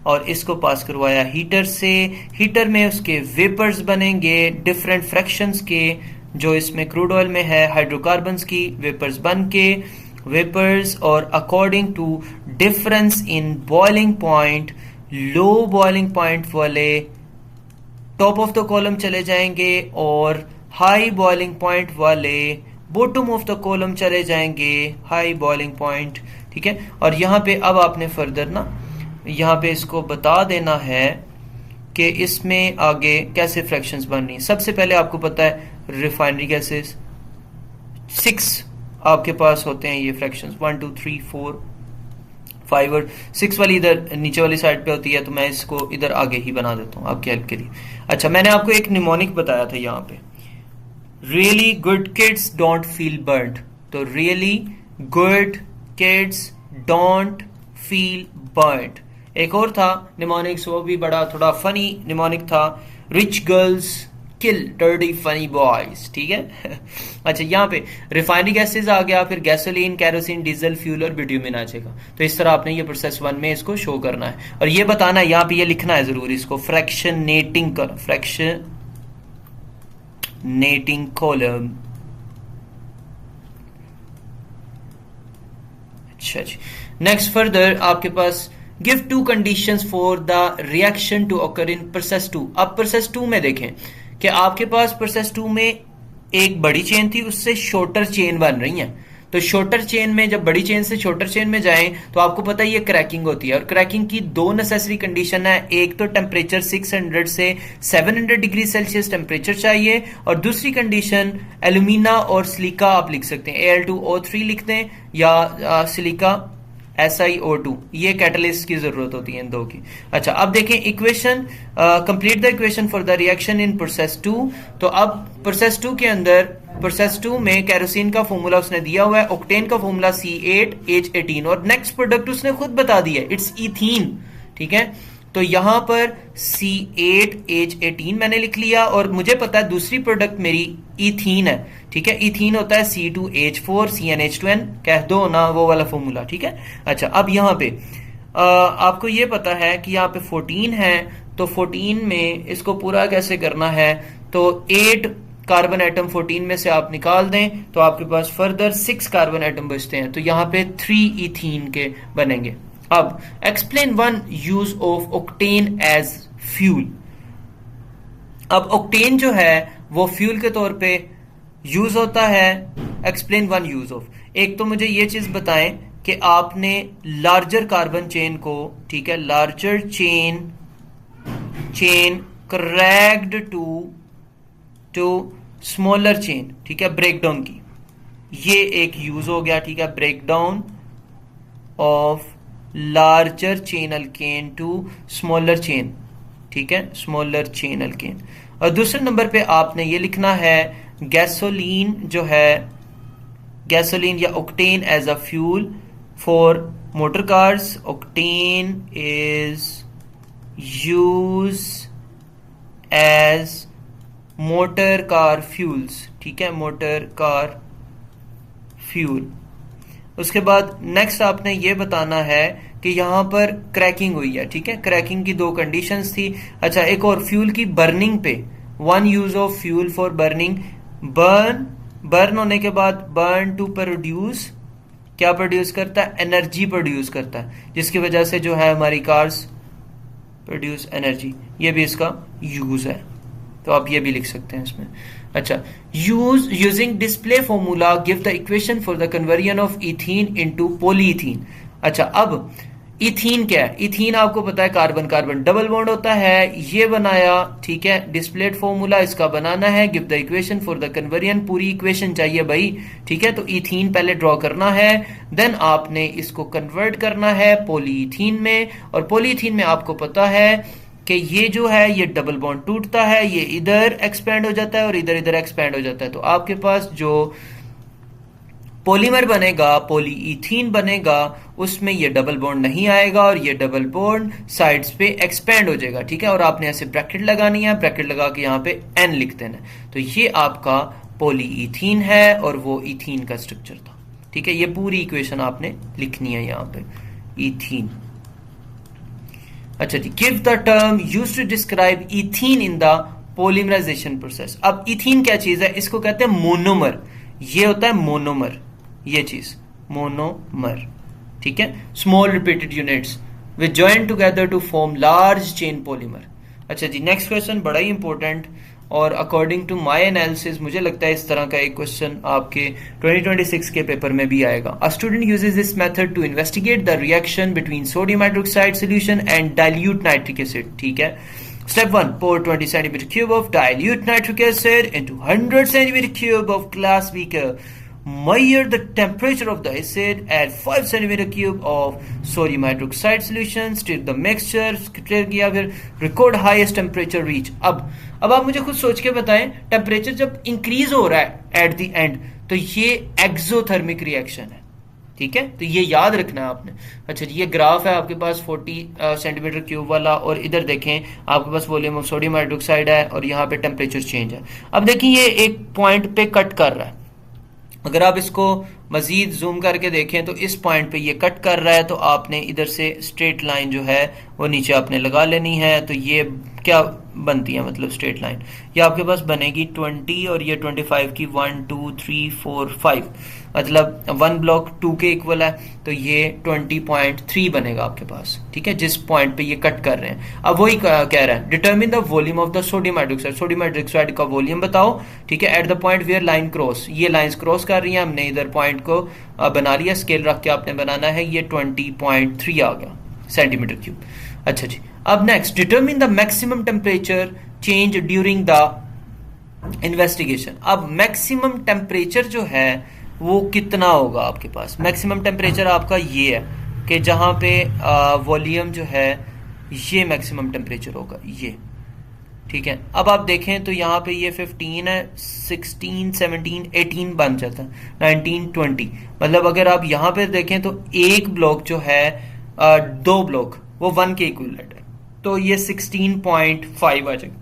और इसको पास करवाया हीटर से। हीटर में उसके वेपर्स बनेंगे डिफरेंट फ्रैक्शंस के, जो इसमें क्रूड ऑयल में है हाइड्रोकार्बन्स की वेपर्स बन के वेपर्स, और according to difference in boiling point, low boiling point वाले टॉप ऑफ द कॉलम चले जाएंगे, और हाई बॉइलिंग पॉइंट वाले बॉटम ऑफ द कॉलम चले जाएंगे, हाई बॉइलिंग पॉइंट, ठीक है। और यहाँ पे अब आपने फर्दर ना यहाँ पे इसको बता देना है कि इसमें आगे कैसे फ्रैक्शंस बन रही हैं। सबसे पहले आपको पता है रिफाइनरी गैसेस 6 आपके पास होते हैं ये फ्रैक्शंस, 1 2 3 4 5 और 6 वाली इधर नीचे वाली साइड पे होती है, तो मैं इसको इधर आगे ही बना देता हूँ आपकी हेल्प के लिए। अच्छा, मैंने आपको एक निमोनिक बताया था यहाँ पे, really good kids don't feel burned. तो really good kids don't feel burned. एक और था निमोनिक्स, वो भी बड़ा थोड़ा फनी निमोनिक था, rich girls kill dirty funny boys, ठीक है। अच्छा, यहाँ पे रिफाइनरी गैसेज आ गया, फिर गैसोलीन, कैरोसिन, डीजल, फ्यूल और बिट्यूमिन आ जाएगा। तो इस तरह आपने ये प्रोसेस 1 में इसको शो करना है, और ये बताना है यहाँ पे, ये लिखना है जरूर इसको, फ्रैक्शनेटिंग कर, फ्रैक्शनेटिंग कॉलम। अच्छा जी, नेक्स्ट फर्दर आपके पास give 2 conditions for the reaction to occur in process 2। अब प्रोसेस 2 में देखें कि आपके पास प्रोसेस 2 में एक बड़ी चेन थी, उससे शॉर्टर चेन बन रही है। तो शॉर्टर चेन में जब बड़ी चेन से शॉर्टर चेन में जाएं, तो आपको पता है ये क्रैकिंग होती है, और क्रैकिंग की 2 नेसेसरी कंडीशन है। एक तो टेम्परेचर 600 से 700 डिग्री सेल्सियस टेम्परेचर चाहिए, और दूसरी कंडीशन एल्यूमिना और सिलिका आप लिख सकते हैं, Al2O3 लिख दें, या सिलिका SiO2, ये कैटलिस्ट की जरूरत होती है इन दो की। अच्छा, अब देखें equation, complete the equation for the reaction in process 2। तो अब प्रोसेस 2 के अंदर, प्रोसेस 2 में कैरोसिन का फॉर्मूला उसने दिया हुआ है, ऑक्टेन का फॉर्मूला C8H18, और नेक्स्ट प्रोडक्ट उसने खुद बता दिया, इट्स इथीन, ठीक है। तो यहां पर C8H18 मैंने लिख लिया, और मुझे पता है दूसरी प्रोडक्ट मेरी इथीन है, ठीक है। इथीन होता है C2H4 CnH2n, कह दो ना वो वाला फॉर्मूला, ठीक है। अच्छा, अब यहाँ पे आपको ये पता है कि यहाँ पे 14 है, तो 14 में इसको पूरा कैसे करना है, तो 8 कार्बन एटम 14 में से आप निकाल दें, तो आपके पास फर्दर 6 कार्बन एटम बचते हैं, तो यहाँ पे 3 इथीन के बनेंगे। अब explain 1 use of octane as fuel. अब ऑक्टेन जो है वो फ्यूल के तौर पे यूज होता है। एक्सप्लेन 1 यूज ऑफ, एक तो मुझे ये चीज बताएं कि आपने लार्जर कार्बन चेन को, ठीक है, larger chain cracked to smaller chain, ठीक है, ब्रेकडाउन की, ये एक यूज हो गया, ठीक है, breakdown of larger chain alkane to smaller chain, ठीक है, स्मॉलर चेन अल्केन। और दूसरे नंबर पे आपने ये लिखना है गैसोलीन जो है, गैसोलीन या octane as a fuel for motor cars. Octane is use as motor car fuels, ठीक है, मोटर कार फ्यूल। उसके बाद नेक्स्ट आपने ये बताना है कि यहां पर क्रैकिंग हुई है, ठीक है, क्रैकिंग की दो कंडीशंस थी। अच्छा, एक और, फ्यूल की बर्निंग पे, one use of fuel for burning, burn होने के बाद बर्न टू प्रोड्यूस, क्या प्रोड्यूस करता है, एनर्जी प्रोड्यूस करता है, जिसकी वजह से जो है हमारी कार्स प्रोड्यूस एनर्जी, ये भी इसका यूज है, तो आप ये भी लिख सकते हैं इसमें। अच्छा, using display formula give the equation for the conversion of ethene into polyethene. अच्छा, अब इथीन क्या है, इथीन आपको पता है कार्बन कार्बन डबल बॉन्ड होता है, ये बनाया, ठीक है, डिस्प्लेड फॉर्मूला इसका बनाना है, give the equation for the conversion, पूरी इक्वेशन चाहिए भाई, ठीक है, तो इथीन पहले ड्रॉ करना है, देन आपने इसको कन्वर्ट करना है पॉलीइथीन में, और पॉलीइथीन में आपको पता है कि ये जो है ये डबल बॉन्ड टूटता है, ये इधर एक्सपेंड हो जाता है और इधर इधर एक्सपेंड हो जाता है, तो आपके पास जो पॉलीमर बनेगा, पॉलीइथीन बनेगा, उसमें ये डबल बॉन्ड नहीं आएगा और ये डबल बॉन्ड साइड्स पे एक्सपेंड हो जाएगा, ठीक है, और आपने ऐसे ब्रैकेट लगानी है, ब्रैकेट लगा के यहाँ पे एन लिख देना, तो ये आपका पॉलीइथीन है और वो इथीन का स्ट्रक्चर था, ठीक है, ये पूरी इक्वेशन आपने लिखनी है यहाँ पे, इथीन। अच्छा जी, give the term used to describe ethene in the polymerisation process. अब इथीन क्या चीज है, इसको कहते हैं मोनोमर, ये होता है मोनोमर, ये चीज मोनोमर, ठीक है, small repeated units which join together to form large chain polymer. अच्छा जी, नेक्स्ट क्वेश्चन बड़ा ही इंपॉर्टेंट, और अकॉर्डिंग टू माय एनालिसिस मुझे लगता है इस तरह का एक क्वेश्चन आपके 2026 के पेपर में भी आएगा। A student uses this method to investigate the reaction between sodium hydroxide solution and dilute nitric acid, ठीक है। Step 1, pour 20 centimeter cube of dilute nitric acid into 100 centimeter cube of glass beaker. Measure the temperature of the acid. Add 5 centimeter cube of sodium hydroxide solution. Stir the mixture. किया फिर record highest temperature reach. अब आप मुझे खुद सोच के बताएं, temperature जब इंक्रीज हो रहा है एट द एंड, तो ये एक्सोथर्मिक रिएक्शन है, ठीक है, तो ये याद रखना है आपने। अच्छा जी, ये ग्राफ है आपके पास 40 सेंटीमीटर क्यूब वाला, और इधर देखें आपके पास वॉल्यूम ऑफ सोडियम हाइड्रोक्साइड है और यहाँ पे टेम्परेचर चेंज है। अब देखिए ये एक पॉइंट पे कट कर रहा है, अगर आप इसको मजीद जूम करके देखें तो इस पॉइंट पे ये कट कर रहा है, तो आपने इधर से स्ट्रेट लाइन जो है वो नीचे आपने लगा लेनी है, तो ये क्या बनती है, मतलब स्ट्रेट लाइन ये आपके पास बनेगी 20 और ये 25 की 1 2 3 4 5, मतलब 1 ब्लॉक 2 के इक्वल है, तो ये 20.3 बनेगा आपके पास, ठीक है, जिस पॉइंट पे ये कट कर रहे हैं। अब वही कह रहा है, determine the volume of the sodium hydroxide, sodium hydroxide का वॉल्यूम बताओ, ठीक है, at the point where line cross, ये लाइंस क्रॉस कर रही है, हमने इधर पॉइंट को बना लिया, स्केल रख के आपने बनाना है, ये 20.3 आ गया सेंटीमीटर क्यूब। अच्छा जी, अब next, determine the maximum temperature change during the investigation. अब मैक्सिमम टेम्परेचर जो है वो कितना होगा आपके पास, मैक्सिमम टेम्परेचर आपका ये है कि जहां पे वॉल्यूम जो है ये मैक्सिमम टेम्परेचर होगा ये, ठीक है। अब आप देखें तो यहाँ पे ये 15 है, 16 17 18 बन जाता है, 19 20, मतलब अगर आप यहाँ पे देखें तो एक ब्लॉक जो है 2 ब्लॉक वो 1 के इक्विवेलेंट है, तो ये 16.5 आ जाएगा,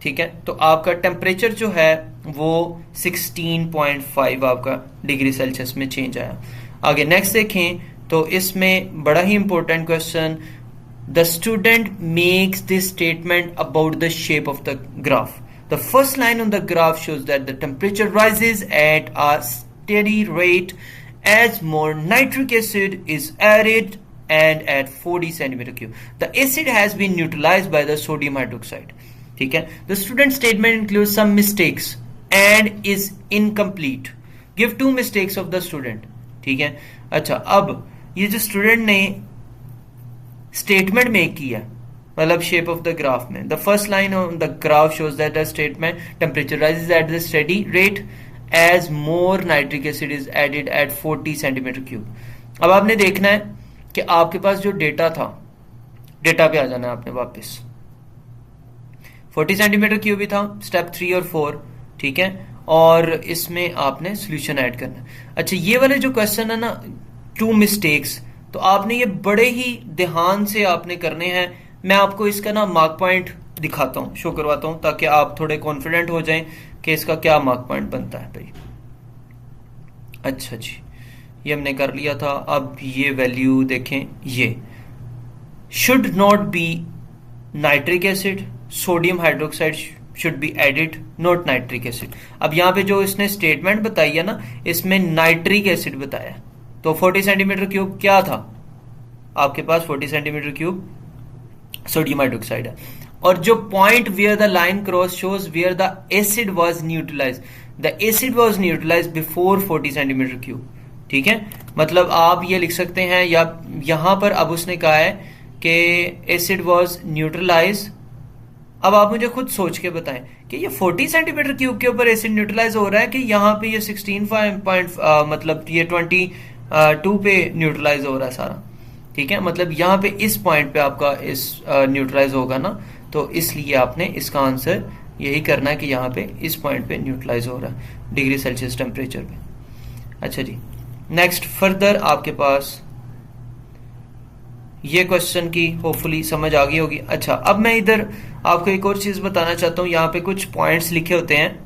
ठीक है, तो आपका टेम्परेचर जो है वो 16.5 आपका डिग्री सेल्सियस में चेंज आया। आगे नेक्स्ट देखें तो इसमें बड़ा ही important question, the student makes this statement about the shape of the graph. The first line on the graph shows that the temperature rises at a steady rate as more nitric acid is added and at 40 centimeter cube. The acid has been neutralized by the sodium hydroxide. ठीक है, the student statement includes some mistakes and is incomplete. Give 2 mistakes of the student. ठीक है, अच्छा, अब ये जो student ने statement make किया, मतलब शेप ऑफ द ग्राफ में, the first line on the graph shows that the statement temperature rises at the steady rate as more nitric acid is added at 40 centimeter cube। अब आपने देखना है कि आपके पास जो डेटा था, डेटा पे आ जाना है आपने वापस, 40 सेंटीमीटर क्यूब ही था स्टेप 3 और 4, ठीक है, और इसमें आपने सोल्यूशन ऐड करना है। अच्छा, ये वाले जो क्वेश्चन है ना, 2 मिस्टेक्स, तो आपने ये बड़े ही ध्यान से आपने करने हैं। मैं आपको इसका ना मार्क पॉइंट दिखाता हूँ, शो करवाता हूँ, ताकि आप थोड़े कॉन्फिडेंट हो जाएं कि इसका क्या मार्क पॉइंट बनता है भाई। अच्छा जी, ये हमने कर लिया था। अब ये वैल्यू देखें, ये should not be nitric acid, sodium hydroxide should be added, not nitric acid. अब यहाँ पे जो इसने स्टेटमेंट बताई है ना, इसमें नाइट्रिक एसिड बताया, तो 40 सेंटीमीटर क्यूब क्या था आपके पास, 40 सेंटीमीटर क्यूब सोडियम हाइड्रोक्साइड है। और जो point where the line cross shows where the acid was neutralise, the acid was neutralise before 40 centimetre cube, ठीक है। मतलब आप ये लिख सकते हैं, या यहां पर अब उसने कहा है कि एसिड वाज न्यूट्रलाइज। अब आप मुझे खुद सोच के बताएं कि ये 40 सेंटीमीटर क्यूब के ऊपर एसिड न्यूट्रलाइज हो रहा है कि यहाँ पे ये 16 मतलब ये 22 पे न्यूट्रलाइज हो रहा है सारा, ठीक है। मतलब यहाँ पे इस पॉइंट पे आपका इस न्यूट्रलाइज होगा ना, तो इसलिए आपने इसका आंसर यही करना है कि यहाँ पे इस पॉइंट पे न्यूट्रलाइज हो रहा है डिग्री सेल्सियस टेम्परेचर पे। अच्छा जी, नेक्स्ट फर्दर आपके पास ये क्वेश्चन की होपफुली समझ आ गई होगी। अच्छा, अब मैं इधर आपको एक और चीज बताना चाहता हूँ। यहाँ पे कुछ पॉइंट्स लिखे होते हैं,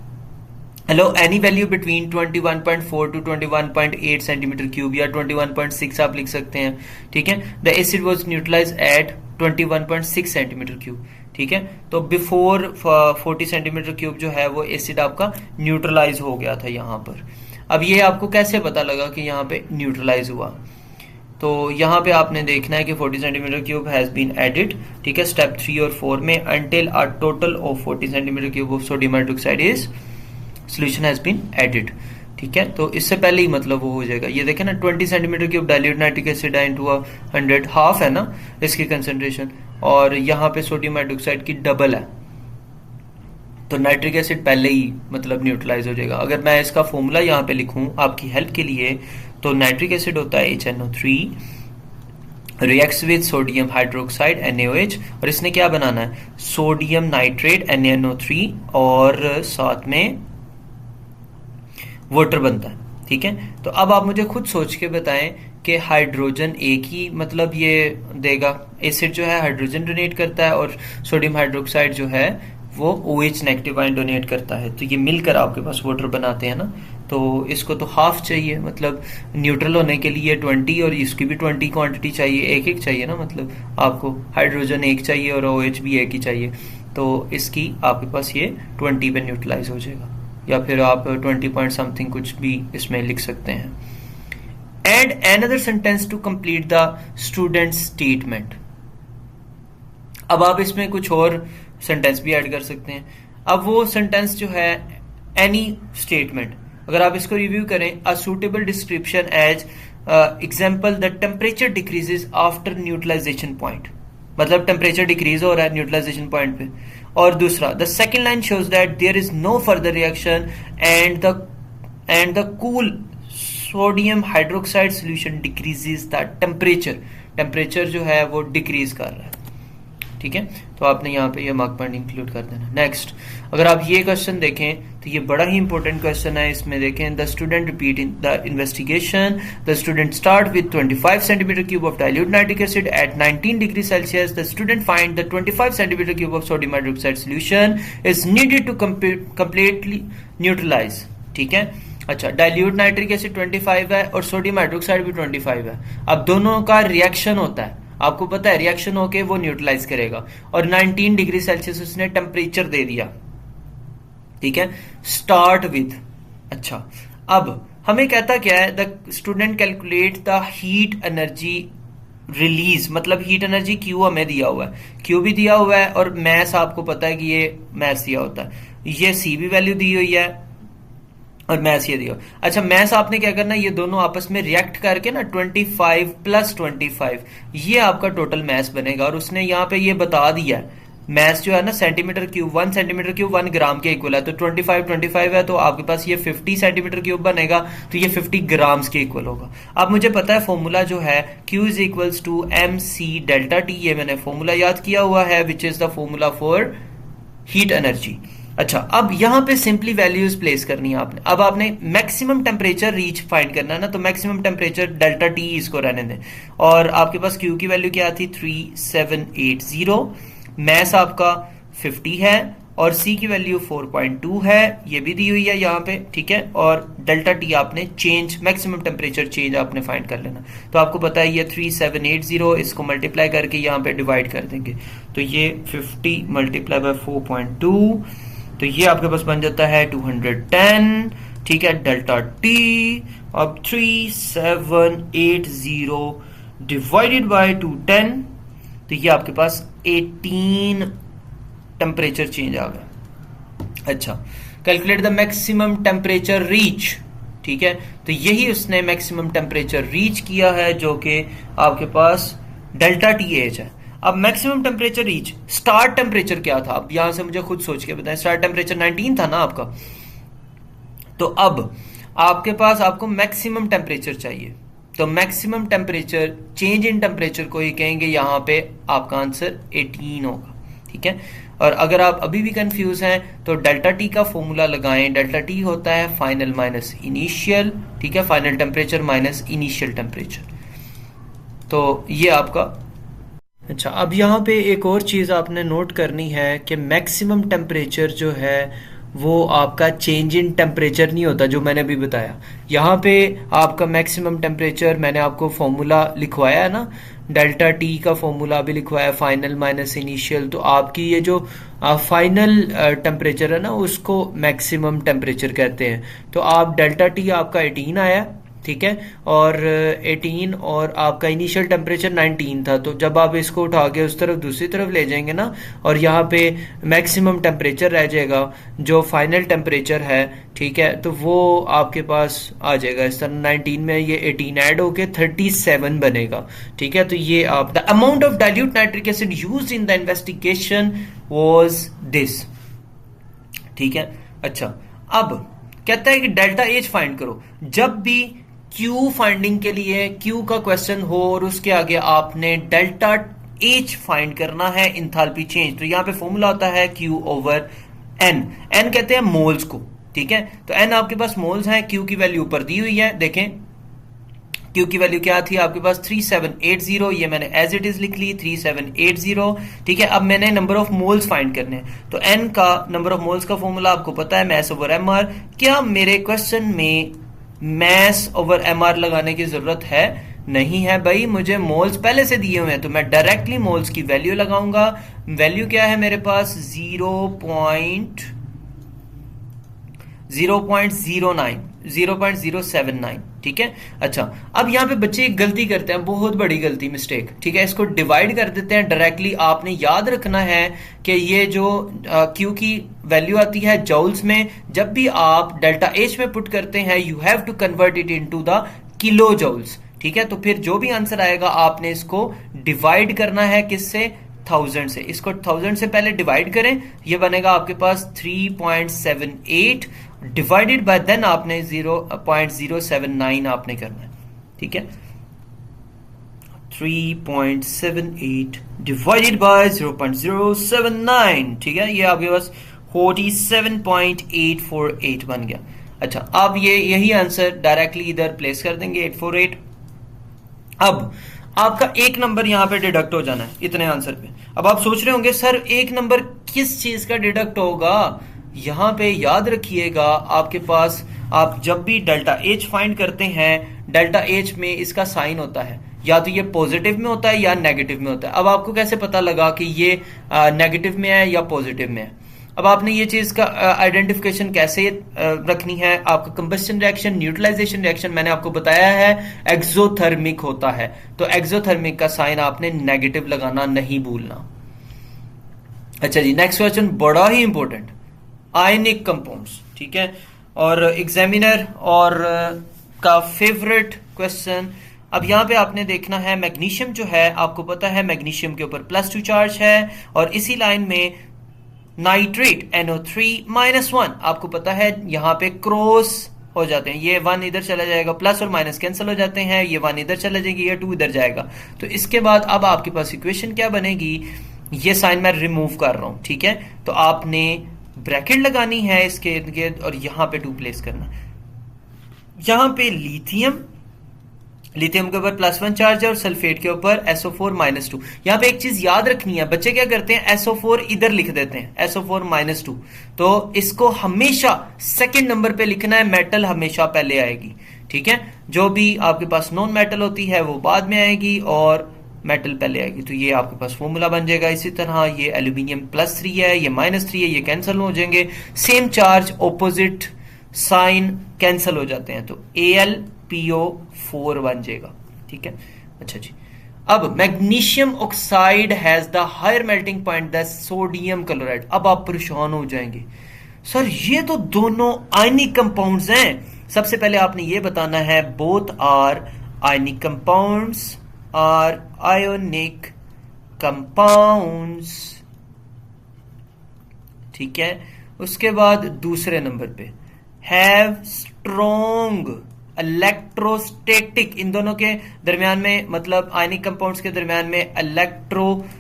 hello any value between 21.4 to 21.8 centimetre cube, या 21.6 आप लिख सकते हैं, ठीक है। The acid was neutralise at 21.6 centimetre cube, ठीक है। तो बिफोर 40 सेंटीमीटर क्यूब जो है वो एसिड आपका न्यूट्रलाइज हो गया था यहाँ पर। अब ये आपको कैसे पता लगा कि यहाँ पे न्यूट्रलाइज हुआ, तो यहाँ पे आपने देखना है कि 40 centimetre cube has been added, ठीक है, स्टेप 3 और 4 में, until a total of 40 centimetre cube of sodium hydroxide is solution has been added, ठीक है। तो इससे पहले ही मतलब वो हो जाएगा। ये देखें ना, 20 centimetre cube dilute nitric acid into 100, half है ना इसकी कंसेंट्रेशन, और यहाँ पे सोडियम हाइड्रोक्साइड की डबल है, तो नाइट्रिक एसिड पहले ही मतलब न्यूट्रलाइज हो जाएगा। अगर मैं इसका फॉर्मूला यहाँ पे लिखूं आपकी हेल्प के लिए, तो नाइट्रिक एसिड होता है HNO3, reacts with sodium hydroxide NaOH, और इसने क्या बनाना है, सोडियम नाइट्रेट NaNO3, और साथ में वाटर बनता है, ठीक है। तो अब आप मुझे खुद सोच के बताएं कि हाइड्रोजन एक ही मतलब ये देगा, एसिड जो है हाइड्रोजन डोनेट करता है, और सोडियम हाइड्रोक्साइड जो है वो OH नेगेटिव आयन डोनेट करता है, तो ये मिलकर आपके पास वाटर बनाते हैं ना। तो इसको तो हाफ चाहिए, मतलब न्यूट्रल होने के लिए 20, और इसकी भी 20 क्वांटिटी चाहिए, एक एक चाहिए ना, मतलब आपको हाइड्रोजन एक चाहिए और OH भी एक ही चाहिए, तो इसकी आपके पास ये 20 पे न्यूट्रलाइज हो जाएगा, या फिर आप 20 पॉइंट समथिंग कुछ भी इसमें लिख सकते हैं। Add another sentence to complete the student statement. अब आप इसमें कुछ और सेंटेंस भी ऐड कर सकते हैं। अब वो सेंटेंस जो है एनी स्टेटमेंट, अगर आप इसको रिव्यू करें, a suitable description as example the temperature decreases after neutralisation point, मतलब टेम्परेचर डिक्रीज हो रहा है न्यूट्रलाइजेशन पॉइंट पे। और दूसरा, the second line shows that there is no further reaction and the cool sodium hydroxide solution decreases the temperature, temperature जो है वो डिक्रीज कर रहा है, ठीक है। तो आपने यहाँ पे ये मार्क पॉइंट इंक्लूड कर देना। नेक्स्ट, अगर आप ये क्वेश्चन देखें तो ये बड़ा ही इंपॉर्टेंट क्वेश्चन है। इसमें देखें, the student repeat in the investigation, the student start with 25 centimetre cube of dilute nitric acid at 19 degree Celsius, the student find the 25 centimetre cube of sodium hydroxide solution is needed to completely neutralise, ठीक है। अच्छा, dilute nitric acid 25 है और sodium hydroxide भी 25 है। अब दोनों का रिएक्शन होता है, आपको पता है, रिएक्शन होके वो न्यूट्रलाइज करेगा, और 19 डिग्री सेल्सियस उसने टेम्परेचर दे दिया, ठीक है। स्टार्ट विद, अच्छा, अब हमें कहता क्या है, the student calculate the heat energy release, मतलब हीट एनर्जी क्यू हमें दिया हुआ है, क्यू भी दिया हुआ है, और मैस आपको पता है कि ये मैस दिया होता है, ये सी भी वैल्यू दी हुई है, और मैस ये दिया। अच्छा, मैस आपने क्या करना है, ये दोनों आपस में रिएक्ट करके ना 25 प्लस 25 ये आपका टोटल मैस बनेगा, और उसने यहाँ पे ये बता दिया है मैस जो है ना सेंटीमीटर क्यूब, 1 सेंटीमीटर क्यूब 1 ग्राम के इक्वल है, तो 25 है, तो आपके पास ये 50 सेंटीमीटर क्यूब बनेगा, तो ये 50 ग्राम्स के इक्वल होगा। अब मुझे पता है फॉर्मूला जो है Q is equals to MC delta T, ये मैंने फॉर्मूला याद किया हुआ है, which is the formula for heat energy. अच्छा, अब यहां पे सिंपली वैल्यूज प्लेस करनी है आपने। अब आपने मैक्सिमम टेम्परेचर रीच फाइंड करना है ना, तो मैक्सिमम टेम्परेचर डेल्टा टी इसको रहने दें। और आपके पास क्यू की वैल्यू क्या थी 3780, मैस आपका 50 है, और सी की वैल्यू 4.2 है, ये भी दी हुई है यहाँ पे, ठीक है। और डेल्टा टी आपने चेंज, मैक्सिमम टेम्परेचर चेंज आपने फाइंड कर लेना। तो आपको पता है ये 3780, इसको मल्टीप्लाई करके यहाँ पे डिवाइड कर देंगे, तो ये 50 मल्टीप्लाई बाय 4.2, तो ये आपके पास बन जाता है 210, ठीक है। डेल्टा टी अब 3780 डिवाइडेड बाय 210, तो ये आपके पास 18 टेम्परेचर चेंज आ गया। अच्छा, calculate the maximum temperature reach, ठीक है। तो यही उसने मैक्सिमम टेम्परेचर रीच किया है, जो कि आपके पास डेल्टा टी एच है। अब maximum temperature reach, start temperature क्या था, अब यहां से मुझे खुद सोच के बताएं। स्टार्ट टेम्परेचर 19 था ना आपका, तो अब आपके पास आपको मैक्सिमम टेम्परेचर चाहिए, तो maximum temperature, change in temperature को ही कहेंगे, यहां पे आपका आंसर 18 होगा, ठीक है। और अगर आप अभी भी कंफ्यूज हैं तो डेल्टा टी का फॉर्मूला लगाएं। डेल्टा टी होता है फाइनल माइनस इनिशियल, ठीक है, final temperature minus initial temperature, तो ये आपका। अच्छा, अब यहाँ पे एक और चीज़ आपने नोट करनी है कि मैक्सिमम टेम्परेचर जो है वो आपका चेंज इन टेम्परेचर नहीं होता, जो मैंने अभी बताया। यहाँ पे आपका मैक्सिमम टेम्परेचर मैंने आपको फॉर्मूला लिखवाया है ना, डेल्टा टी का फॉर्मूला भी लिखवाया, फाइनल माइनस इनिशियल। तो आपकी ये जो फाइनल टेम्परेचर है ना, उसको मैक्सिमम टेम्परेचर कहते हैं। तो आप डेल्टा टी आपका 18 आया, ठीक है, और 18 और आपका इनिशियल टेम्परेचर 19 था, तो जब आप इसको उठा के उस तरफ दूसरी तरफ ले जाएंगे ना, और यहाँ पे मैक्सिमम टेम्परेचर रह जाएगा जो फाइनल टेम्परेचर है, ठीक है, तो वो आपके पास आ जाएगा इस तरह। 19 में ये 18 ऐड होके 37 बनेगा, ठीक है। तो ये आप, the amount of dilute nitric acid used in the investigation was this, ठीक है। अच्छा, अब कहता है कि डेल्टा एच फाइंड करो। जब भी क्यू फाइंडिंग के लिए क्यू का क्वेश्चन हो और उसके आगे आपने डेल्टा एच फाइंड करना है, इंथाल्पी चेंज, तो यहां पे फॉर्मूला होता है क्यू ओवर एन। एन कहते हैं मोल्स को, ठीक है। तो एन आपके पास मोल्स हैं, क्यू की वैल्यू ऊपर दी हुई है, देखें क्यू की वैल्यू क्या थी आपके पास 3780, ये मैंने एज इट इज लिख ली 3780, ठीक है। अब मैंने नंबर ऑफ मोल्स फाइंड करने हैं, तो एन का नंबर ऑफ मोल्स का फॉर्मूला आपको पता है, मैस ओवर एम आर। क्या मेरे क्वेश्चन में मैस ओवर एम आर लगाने की जरूरत है? नहीं है भाई, मुझे मोल्स पहले से दिए हुए हैं, तो मैं डायरेक्टली मोल्स की वैल्यू लगाऊंगा। वैल्यू क्या है मेरे पास 0.079, ठीक है। अच्छा, अब यहां पे बच्चे एक गलती करते हैं, बहुत बड़ी गलती, मिस्टेक, ठीक है। इसको डिवाइड कर देते हैं डायरेक्टली। आपने याद रखना है कि ये जो क्यू की वैल्यू आती है जॉल्स में, जब भी आप डेल्टा एच में पुट करते हैं, you have to convert it into the kilo joules, ठीक है। तो फिर जो भी आंसर आएगा आपने इसको डिवाइड करना है, किससे? 1000 से। इसको 1000 से पहले डिवाइड करें, ये बनेगा आपके पास 3.78 डिवाइडेड बाय, देन आपने 0.079 आपने करना है, ठीक है। 3.78 डिवाइडेड बाय 0.079, ठीक है, ये आपके पास 47.848 बन गया। अच्छा, अब ये यही आंसर डायरेक्टली इधर प्लेस कर देंगे 848। अब आपका एक नंबर यहां पे डिडक्ट हो जाना है इतने आंसर पे। अब आप सोच रहे होंगे सर एक नंबर किस चीज का डिडक्ट होगा? यहां पे याद रखिएगा, आपके पास आप जब भी डेल्टा एच फाइंड करते हैं, डेल्टा एच में इसका साइन होता है, या तो ये पॉजिटिव में होता है या नेगेटिव में होता है। अब आपको कैसे पता लगा कि ये नेगेटिव में है या पॉजिटिव में है? अब आपने ये चीज का आइडेंटिफिकेशन कैसे रखनी है? आपका कंबस्शन रिएक्शन, न्यूट्रलाइजेशन रिएक्शन मैंने आपको बताया है एक्सोथर्मिक होता है, तो एक्सोथर्मिक का साइन आपने नेगेटिव लगाना नहीं भूलना। अच्छा जी, नेक्स्ट क्वेश्चन बड़ा ही इंपॉर्टेंट, आयनिक कंपाउंड्स, ठीक है, और एग्जामिनर और का फेवरेट क्वेश्चन। अब यहां पे आपने देखना है मैग्नीशियम जो है, आपको पता है मैग्नीशियम के ऊपर +2 चार्ज है, और इसी लाइन में नाइट्रेट NO3-1, आपको पता है यहां पे क्रॉस हो जाते हैं, ये 1 इधर चला जाएगा, प्लस और माइनस कैंसिल हो जाते हैं, ये 1 इधर चला जाएगी, ये 2 इधर जाएगा। तो इसके बाद अब आपके पास इक्वेशन क्या बनेगी? ये साइन मैं रिमूव कर रहा हूं, ठीक है। तो आपने ब्रैकेट लगानी है इसके इर्द गिर्द और यहां पे 2 प्लेस करना। यहां पे लिथियम, लिथियम के ऊपर +1 चार्ज है और सल्फेट के ऊपर SO4-2। यहां पे एक चीज याद रखनी है, बच्चे क्या करते हैं SO4 इधर लिख देते हैं, SO4-2। तो इसको हमेशा सेकंड नंबर पे लिखना है, मेटल हमेशा पहले आएगी, ठीक है। जो भी आपके पास नॉन मेटल होती है वो बाद में आएगी और मेटल पहले आएगी। तो ये आपके पास फॉर्मूला बन जाएगा। इसी तरह ये एल्यूमिनियम +3 है, ये -3 है, ये कैंसिल हो जाएंगे। Same charge opposite sign cancel हो जाते हैं, तो AlPO4 बन जाएगा, ठीक है। अच्छा जी, अब magnesium oxide has the higher melting point the sodium chloride. अब आप परेशान हो जाएंगे, सर ये तो दोनों आयनिक कंपाउंड्स हैं। सबसे पहले आपने ये बताना है both are ionic compounds, are ionic compounds, ठीक है। उसके बाद दूसरे नंबर पे हैव स्ट्रॉन्ग इलेक्ट्रोस्टैटिक, इन दोनों के दरमियान में, मतलब आयनिक कंपाउंड्स के दरमियान में electrostatic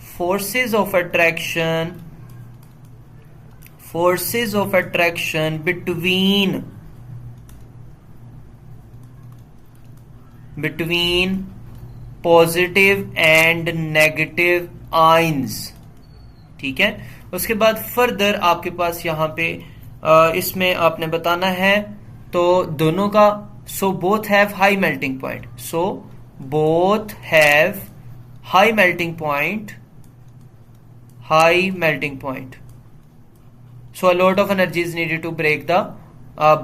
forces of attraction, forces of attraction between positive and negative ions, ठीक है। उसके बाद फर्दर आपके पास यहां पे इसमें आपने बताना है तो दोनों का, so both have high melting point, so both have high melting point, high melting point. So a lot of energy is needed to break the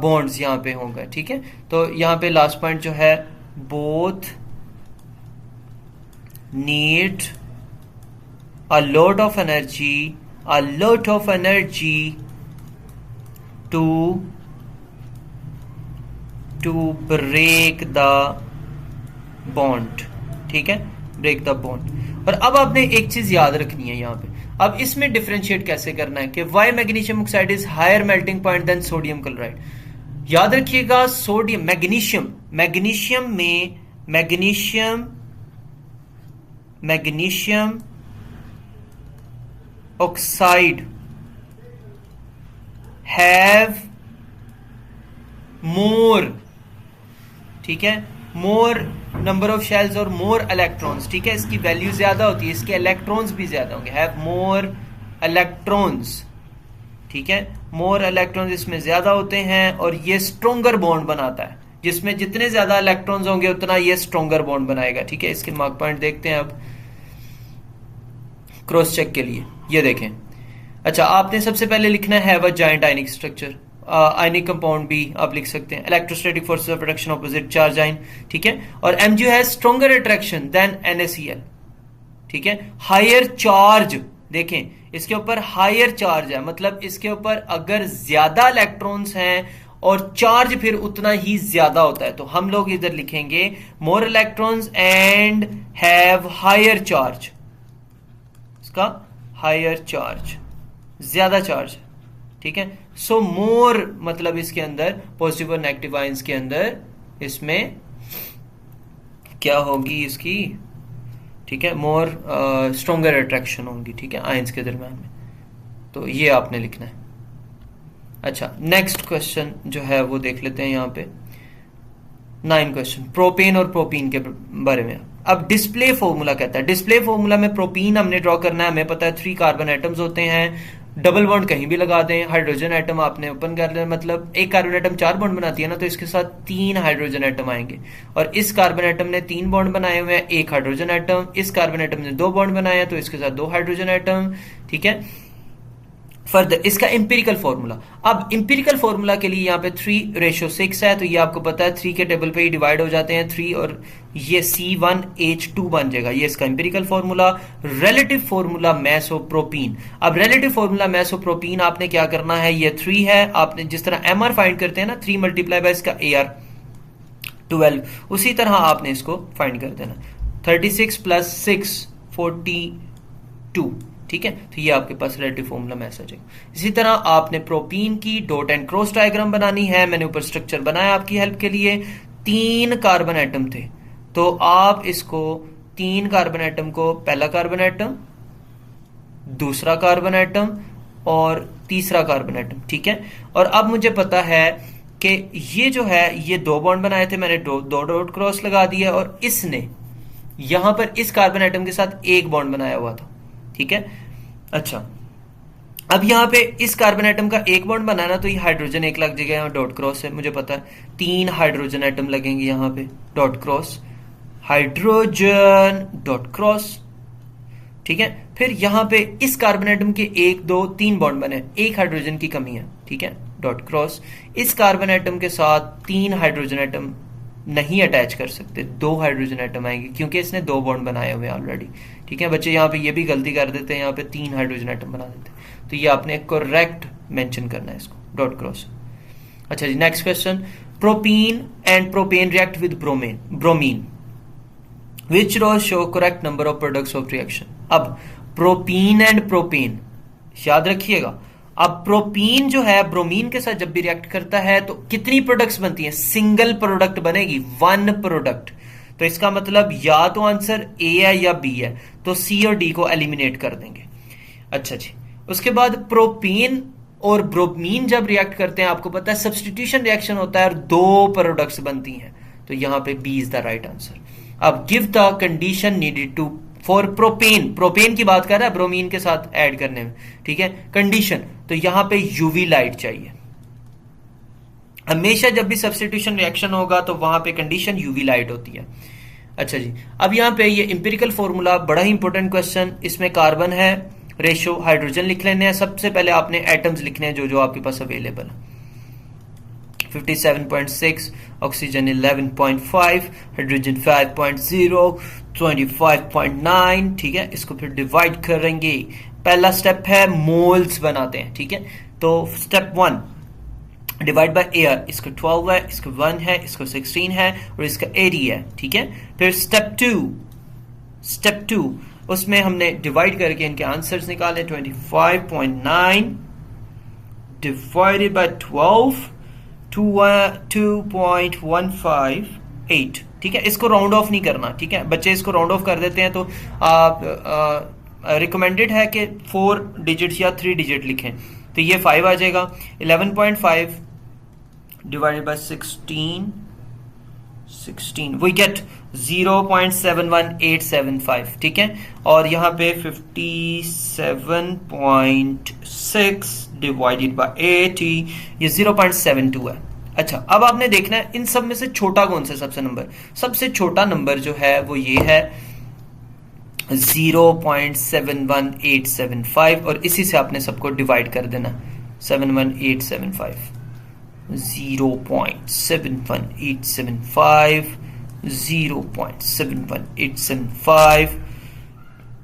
bonds, यहां पे होगा, ठीक है। तो यहां पे लास्ट पॉइंट जो है, both need a lot of energy, a lot of energy to break the bond, ठीक है, ब्रेक द बॉन्ड। और अब आपने एक चीज याद रखनी है यहां पे, अब इसमें डिफरेंशिएट कैसे करना है कि why magnesium oxide is higher melting point than sodium chloride. याद रखिएगा सोडियम, मैग्नीशियम में मैग्नीशियम ऑक्साइड हैव मोर, ठीक है, मोर नंबर ऑफ शेल्स और मोर इलेक्ट्रॉन्स, ठीक है। इसकी वैल्यू ज्यादा होती है, इसके इलेक्ट्रॉन्स भी ज्यादा होंगे, हैव मोर इलेक्ट्रॉन्स, ठीक है, मोर इलेक्ट्रॉन्स इसमें ज्यादा होते हैं और ये स्ट्रोंगर बॉन्ड बनाता है, जिसमें जितने ज्यादा इलेक्ट्रॉन्स होंगे उतना ये स्ट्रोंगर बॉन्ड बनाएगा, ठीक है। इसके मार्क पॉइंट देखते हैं अब क्रॉस चेक के लिए, ये देखें। अच्छा, आपने सबसे पहले लिखना है have a giant ionic structure, ionic compound भी आप लिख सकते हैं, electrostatic forces of attraction opposite charge ion, ठीक है। और MgO has stronger attraction than NaCl, ठीक है। हायर चार्ज, देखें इसके ऊपर हायर चार्ज है, मतलब इसके ऊपर अगर ज्यादा इलेक्ट्रॉन्स हैं और चार्ज फिर उतना ही ज्यादा होता है, तो हम लोग इधर लिखेंगे more electrons and have higher charge, इसका हायर चार्ज, ज्यादा चार्ज, ठीक है। सो मोर मतलब इसके अंदर पॉजिटिव और नेगेटिव आयंस के अंदर इसमें क्या होगी इसकी, ठीक है, मोर स्ट्रॉन्गर अट्रैक्शन होगी, ठीक है, आयंस के दरम्यान में। तो ये आपने लिखना है। अच्छा, नेक्स्ट क्वेश्चन जो है वो देख लेते हैं यहां पे 9 क्वेश्चन, प्रोपेन और प्रोपीन के बारे में। अब डिस्प्ले फॉर्मूला कहता है, डिस्प्ले फॉर्मूला में प्रोपीन हमने ड्रॉ करना है, हमें पता है 3 कार्बन एटम्स होते हैं, डबल बॉन्ड कहीं भी लगा दें, हाइड्रोजन एटम आपने ओपन कर लिया, मतलब एक कार्बन एटम 4 बॉन्ड बनाती है ना, तो इसके साथ 3 हाइड्रोजन एटम आएंगे, और इस कार्बन एटम ने 3 बॉन्ड बनाए हुए हैं, 1 हाइड्रोजन एटम, इस कार्बन एटम ने 2 बॉन्ड बनाए हैं, तो इसके साथ 2 हाइड्रोजन एटम, ठीक है। फर्दर इसका इंपिरिकल फॉर्मूला, अब इंपिरिकल फॉर्मूला के लिए यहाँ पे 3:6 है, तो ये आपको पता है 3 के टेबल पे ही डिवाइड हो जाते हैं 3, और ये C1H2 बन जाएगा, ये इसका इंपिरिकल फॉर्मूला। रिलेटिव फॉर्मूला मैसोप्रोपीन, अब रिलेटिव फॉर्मूला मैसोप्रोपीन आपने क्या करना है, ये 3 है, आपने जिस तरह MR फाइंड करते हैं ना, 3 मल्टीप्लाई बाय इसका AR 12, उसी तरह आपने इसको फाइंड कर देना, 36 + 6 42, ठीक है। तो ये आपके पास रिलेटिव फॉर्मूला में ऐसा जाएगा। इसी तरह आपने प्रोपीन की डॉट एंड क्रॉस डायग्राम बनानी है, मैंने ऊपर स्ट्रक्चर बनाया आपकी हेल्प के लिए। 3 कार्बन एटम थे, तो आप इसको 3 कार्बन एटम को, पहला कार्बन एटम, दूसरा कार्बन एटम और तीसरा कार्बन एटम, ठीक है। और अब मुझे पता है कि ये जो है ये दो बॉन्ड बनाए थे, मैंने दो डॉट क्रॉस लगा दिया और इसने यहां पर इस कार्बन एटम के साथ एक बॉन्ड बनाया हुआ था, ठीक है। अच्छा, अब यहां पे इस कार्बन एटम का एक बॉन्ड बनाना, तो ये हाइड्रोजन एक लग जाएगा, डॉट क्रॉस है, मुझे पता है 3 हाइड्रोजन एटम लगेंगे यहां पे, dot cross, hydrogen dot cross, ठीक है। फिर यहां पे इस कार्बन एटम के 1 2 3 बॉन्ड बने, एक हाइड्रोजन की कमी है, ठीक है, डॉट क्रॉस। इस कार्बन एटम के साथ 3 हाइड्रोजन एटम नहीं अटैच कर सकते, 2 हाइड्रोजन एटम आएंगे क्योंकि इसने 2 बॉन्ड बनाए हुए हैं ऑलरेडी, ठीक है। बच्चे यहाँ पे ये भी गलती कर देते हैं, यहाँ पे 3 हाइड्रोजन एटम बना देते हैं, तो ये आपने करेक्ट मेंशन करना है इसको, डॉट क्रॉस। अच्छा जी, next question, propene and propane react with bromine, which row show correct number of products of reaction. अब प्रोपीन एंड प्रोपेन याद रखिएगा, अब प्रोपीन जो है ब्रोमीन के साथ जब भी रिएक्ट करता है तो कितनी प्रोडक्ट्स बनती हैं, सिंगल प्रोडक्ट बनेगी, 1 प्रोडक्ट। तो इसका मतलब या तो आंसर ए है या बी है, तो सी और डी को एलिमिनेट कर देंगे। अच्छा जी, उसके बाद प्रोपेन और ब्रोमीन जब रिएक्ट करते हैं, आपको पता है सब्स्टिट्यूशन रिएक्शन होता है और 2 प्रोडक्ट्स बनती हैं, तो यहां पे B is the right answer. अब give the condition needed to form propane, propane की बात कर रहा है ब्रोमीन के साथ ऐड करने में, ठीक है। कंडीशन, तो यहां पे यूवी लाइट चाहिए, हमेशा जब भी सब्स्टिट्यूशन रिएक्शन होगा तो वहां पे कंडीशन यूवी लाइट होती है। अच्छा जी, अब यहां पे ये इंपेरिकल फॉर्मूला बड़ा ही इंपॉर्टेंट क्वेश्चन, इसमें कार्बन है, रेशो हाइड्रोजन लिख लेने हैं, सबसे पहले आपने एटम्स लिखने हैं जो जो आपके पास अवेलेबल है। 57.6, ऑक्सीजन 11.5, हाइड्रोजन 5.0, 25.9, ठीक है। इसको फिर डिवाइड करेंगे, पहला स्टेप है मोल्स बनाते हैं, ठीक है। तो स्टेप 1 डिवाइड बाय एयर, इसका 12 है, इसका 1 है, इसका 16 है और इसका 80 है, ठीक है। फिर स्टेप 2 उसमें हमने डिवाइड करके इनके आंसर्स निकाले, 25.9 डिवाइडेड बाय 12, 2.158, ठीक है। इसको राउंड ऑफ नहीं करना, ठीक है, बच्चे इसको राउंड ऑफ कर देते हैं, तो आप रिकमेंडेड है कि 4 डिजिट या 3 डिजिट लिखें, तो ये 5 आ जाएगा। 11.5 डिवाइडेड बाय 16 वी गेट 0.71875, ठीक है। और यहां पे 57.6 डिवाइडेड बाय 80, ये 0.72 है। अच्छा, अब आपने देखना है इन सब में से छोटा कौन सा, सबसे छोटा नंबर जो है वो ये है 0.71875, और इसी से आपने सबको डिवाइड कर देना, 71875, 0.71875, 0.71875।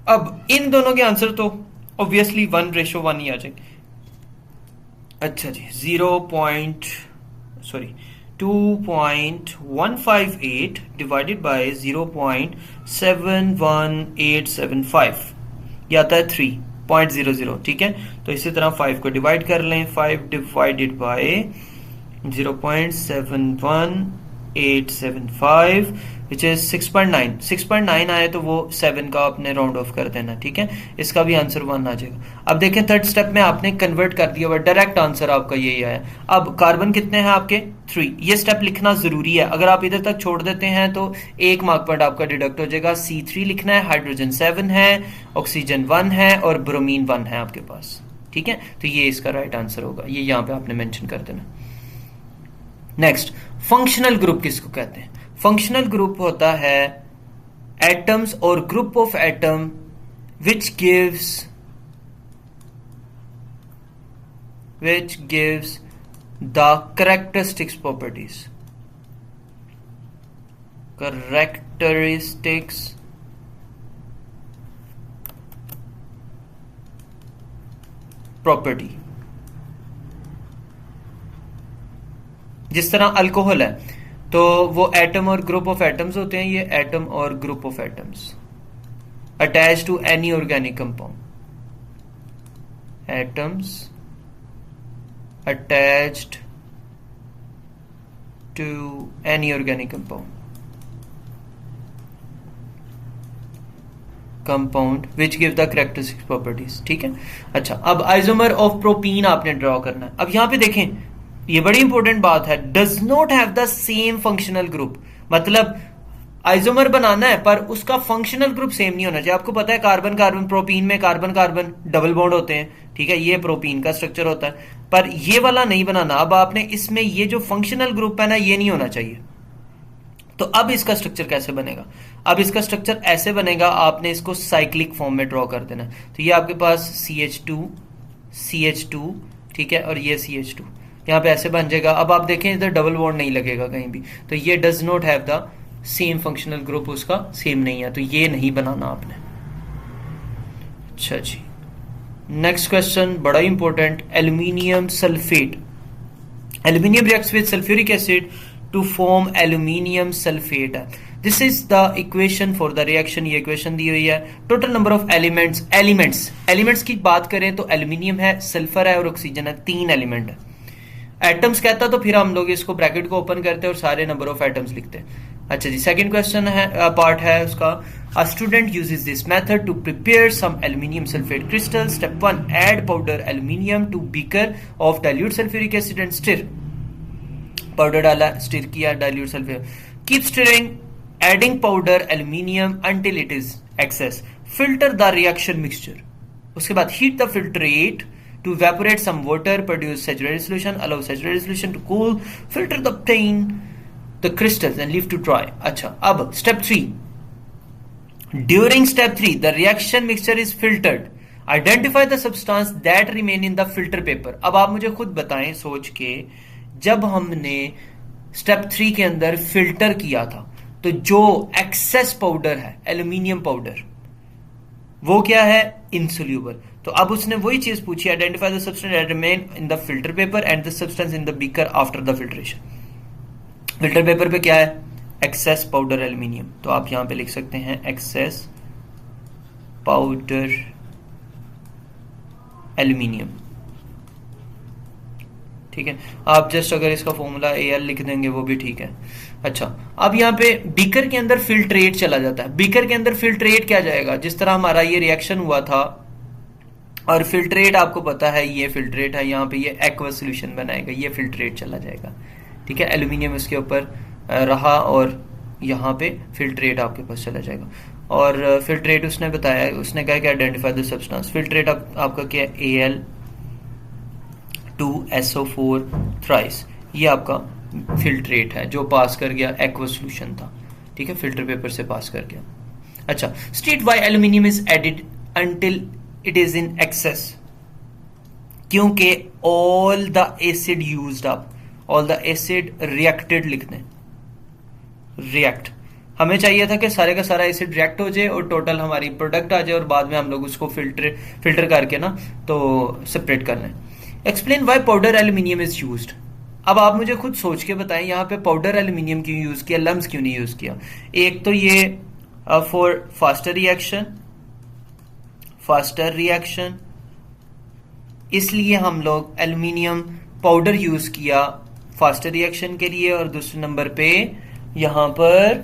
अब इन दोनों के आंसर तो ऑब्वियसली 1:1 ही आ जाएंगे। अच्छा जी, 2.158 डिवाइडेड बाय 0.71875, ये आता है 3.00, ठीक है। तो इसी तरह 5 को डिवाइड कर लें, 5 डिवाइडेड बाय 0.71875 विच इज 6.9 आए तो वो 7 का आपने राउंड ऑफ कर देना, ठीक है। इसका भी आंसर 1 आ जाएगा। अब देखें थर्ड स्टेप में आपने कन्वर्ट कर दिया हुआ, डायरेक्ट आंसर आपका यही आया। अब कार्बन कितने हैं आपके, 3, ये स्टेप लिखना जरूरी है, अगर आप इधर तक छोड़ देते हैं तो 1 मार्क पॉइंट आपका डिडक्ट हो जाएगा। C3 लिखना है, हाइड्रोजन 7 है, ऑक्सीजन 1 है और ब्रोमीन 1 है आपके पास, ठीक है। तो ये इसका राइट आंसर होगा, ये यहां पे आपने मेंशन कर देना। नेक्स्ट, फंक्शनल ग्रुप किसको कहते हैं? फंक्शनल ग्रुप होता है एटम्स और group of atom which gives the characteristics properties property। जिस तरह अल्कोहल है तो वो एटम और ग्रुप ऑफ एटम्स होते हैं, ये एटम और group of atoms attached to any organic compound, atoms attached to any organic compound, compound which give the characteristic properties. ठीक है, अच्छा अब आइसोमर ऑफ प्रोपीन आपने ड्रॉ करना है। अब यहां पे देखें, ये बड़ी इंपॉर्टेंट बात है, does not have the same functional group. मतलब आइसोमर बनाना है पर उसका फंक्शनल ग्रुप सेम नहीं होना चाहिए। आपको पता है कार्बन कार्बन, प्रोपीन में कार्बन कार्बन डबल बॉन्ड होते हैं, ठीक है, ये प्रोपीन का स्ट्रक्चर होता है, पर ये वाला नहीं बनाना। अब आपने इसमें ये जो फंक्शनल ग्रुप है ना, ये नहीं होना चाहिए। तो अब इसका स्ट्रक्चर कैसे बनेगा? अब इसका स्ट्रक्चर ऐसे बनेगा, आपने इसको साइक्लिक फॉर्म में ड्रॉ कर देना। तो ये आपके पास CH2 ठीक है, और ये CH2 यहाँ पे ऐसे बन जाएगा। अब आप देखें इधर डबल बॉन्ड नहीं लगेगा कहीं भी, तो ये does not have the same functional group, उसका सेम नहीं है, तो ये नहीं बनाना आपने। अच्छा जी, नेक्स्ट क्वेश्चन बड़ा important, aluminium sulphate. Aluminium reacts with sulphuric acid to form aluminium sulphate. This is the equation for the reaction. ये इक्वेशन दी हुई है। टोटल नंबर ऑफ एलिमेंट्स की बात करें तो एल्यूमिनियम है, सल्फर है और ऑक्सीजन है, 3 एलिमेंट है। एटम्स कहता तो फिर हम लोग इसको ब्रैकेट को ओपन करते और सारे नंबर ऑफ एटम्स लिखते। अच्छा जी, सेकंड क्वेश्चन है, पार्ट है उसका, a student uses this method to prepare some aluminium sulphate crystal. Step 1, add powder aluminium to beaker of dilute sulphuric acid and stir. Powder डाला, स्टिर किया, dilute sulphuric, keep stirring, adding powder aluminium until it is excess, filter the reaction mixture. उसके बाद heat the filtrate to evaporate some water, produce saturated solution, allow saturated solution to cool, filter the obtain the crystals and leave to dry. अच्छा, अब step 3, during step 3 the reaction mixture is filtered, identify the substance that remain in the filter paper। अब आप मुझे खुद बताएं सोच के, जब हमने step 3 के अंदर फिल्टर किया था तो जो एक्सेस पाउडर है एल्यूमिनियम पाउडर, वो क्या है? इनसोल्यूबल। तो अब उसने वही चीज पूछी, identify the substance that remain in the filter paper and the substance in the beaker after the filtration. Filter paper पे क्या है? Excess powder aluminium. तो आप यहां पे लिख सकते हैं एक्सेस पाउडर एल्यूमिनियम। ठीक है, आप जस्ट अगर इसका फॉर्मूला AL लिख देंगे वो भी ठीक है। अच्छा, अब यहाँ पे बीकर के अंदर फिल्ट्रेट चला जाता है। बीकर के अंदर फिल्ट्रेट क्या जाएगा? जिस तरह हमारा ये रिएक्शन हुआ था, और फिल्ट्रेट आपको पता है ये फिल्ट्रेट है, यहाँ पे ये एक्वा सोल्यूशन बनाएगा, ये फिल्ट्रेट चला जाएगा। ठीक है, एल्यूमिनियम इसके ऊपर रहा और यहाँ पे फिल्ट्रेट आपके पास चला जाएगा। और फिल्ट्रेट उसने बताया, उसने कहा कि आइडेंटिफाई द सब्सटेंस। फिल्ट्रेट आपका क्या है? Al2SO4 थ्राइस, ये आपका फिल्ट्रेट है जो पास कर गया, एक्वा सोल्यूशन था। ठीक है, फिल्टर पेपर से पास कर गया। अच्छा, state why aluminium is added until it is in excess. क्योंकि all the acid used up, all the acid reacted लिख दें, रिएक्ट। हमें चाहिए था कि सारे का सारा एसिड रिएक्ट हो जाए और टोटल हमारी प्रोडक्ट आ जाए, और बाद में हम लोग उसको फिल्टर करके ना तो सेपरेट कर लें। Explain why powder aluminium is used. अब आप मुझे खुद सोच के बताएं, यहाँ पे पाउडर एल्यूमिनियम क्यों यूज किया, लम्स क्यों नहीं यूज किया? एक तो ये फॉर फास्टर रिएक्शन, इसलिए हम लोग एल्यूमिनियम पाउडर यूज किया फास्टर रिएक्शन के लिए। और दूसरे नंबर पे यहां पर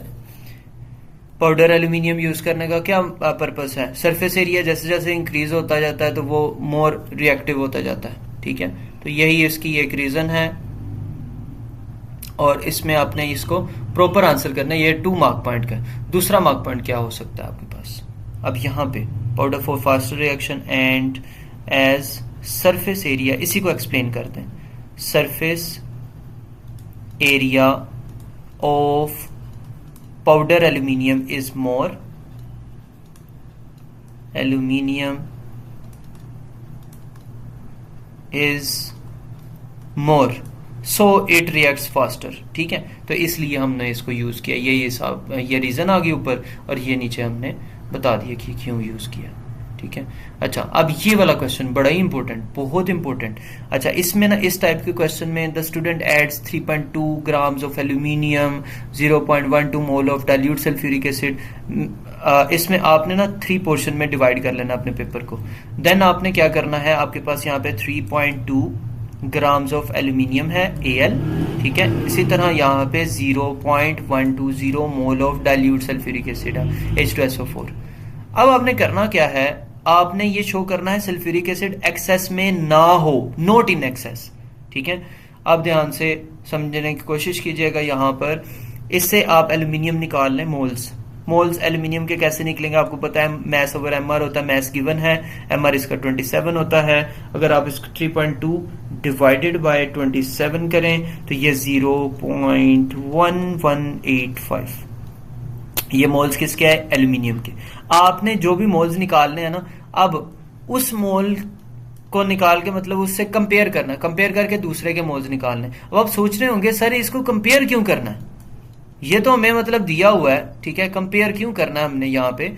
पाउडर एल्यूमिनियम यूज करने का क्या पर्पस है? सरफेस एरिया जैसे जैसे इंक्रीज होता जाता है तो वो मोर रिएक्टिव होता जाता है। ठीक है, तो यही इसकी एक रीजन है, और इसमें आपने इसको प्रॉपर आंसर करना है। ये 2 मार्क पॉइंट का। दूसरा मार्क पॉइंट क्या हो सकता है आपके पास? अब यहां पे powder for faster reaction and as surface area, इसी को एक्सप्लेन करते हैं। Surface area of powder aluminium is more, aluminium is more, so it reacts faster. ठीक है, तो इसलिए हमने इसको यूज किया। ये रीजन आ गई ऊपर, और ये नीचे हमने बता दिया कि क्यों यूज किया। ठीक है, अच्छा अब ये वाला क्वेश्चन बड़ा ही इंपॉर्टेंट, बहुत इंपॉर्टेंट। अच्छा, इसमें ना इस टाइप के क्वेश्चन में the student adds 3.2 grams of aluminium, 0.12 mole of dilute sulphuric acid. इसमें आपने ना 3 पोर्शन में डिवाइड कर लेना अपने पेपर को। देन आपने क्या करना है, आपके पास यहाँ पे 3.2 ग्राम्स ऑफ एल्यूमिनियम है Al। ठीक है, इसी तरह यहाँ पे 0.120 मोल ऑफ डाइल्यूट सल्फ्यूरिक एसिड है H2SO4। अब आपने करना क्या है, आपने ये शो करना है सल्फ्यूरिक एसिड एक्सेस में ना हो, नॉट इन एक्सेस। ठीक है, आप ध्यान से समझने की कोशिश कीजिएगा। यहाँ पर इससे आप एल्यूमिनियम निकाल लें, मोल्स एल्यूमिनियम के कैसे निकलेंगे आपको पता है, मैस ओवर एमआर होता है, मैस गिवन है, एमआर इसका 27 होता है। अगर आप इसको 3.2 डिवाइडेड बाय 27 करें तो ये 0.1185, ये मोल्स किसके है, एल्यूमिनियम के। आपने जो भी मोल्स निकालने हैं ना, अब उस मोल को निकाल के मतलब उससे कंपेयर करना, कंपेयर करके दूसरे के मोल्स निकालने। अब आप सोच रहे होंगे सर इसको कंपेयर क्यों करना है, ये तो हमें मतलब दिया हुआ है, ठीक है, कंपेयर क्यों करना है हमने यहाँ पे।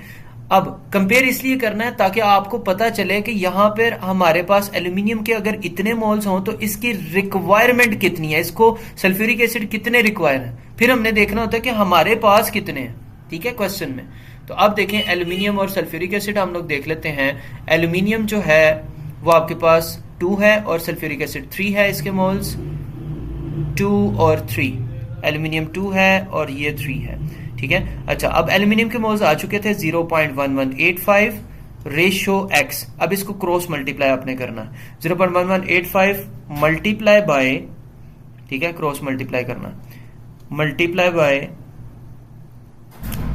अब कंपेयर इसलिए करना है ताकि आपको पता चले कि यहाँ पर हमारे पास एल्यूमिनियम के अगर इतने मोल्स हों तो इसकी रिक्वायरमेंट कितनी है, इसको सल्फ्यूरिक एसिड कितने रिक्वायर है, फिर हमने देखना होता है कि हमारे पास कितने हैं। ठीक है, क्वेश्चन में। तो अब देखें एल्यूमिनियम और सल्फ्यूरिक एसिड हम लोग देख लेते हैं। एल्यूमिनियम जो है वो आपके पास 2 है और सल्फ्यूरिक एसिड 3 है, इसके मोल्स 2 और 3, एल्यूमिनियम 2 है और ये 3 है। ठीक है, अच्छा अब एल्यूमिनियम के मोल्स आ चुके थे 0.1185 रेशियो x। अब इसको क्रॉस मल्टीप्लाई आपने करना है, 0.1185 मल्टीप्लाई बाय, ठीक है, क्रॉस मल्टीप्लाई करना, मल्टीप्लाई बाय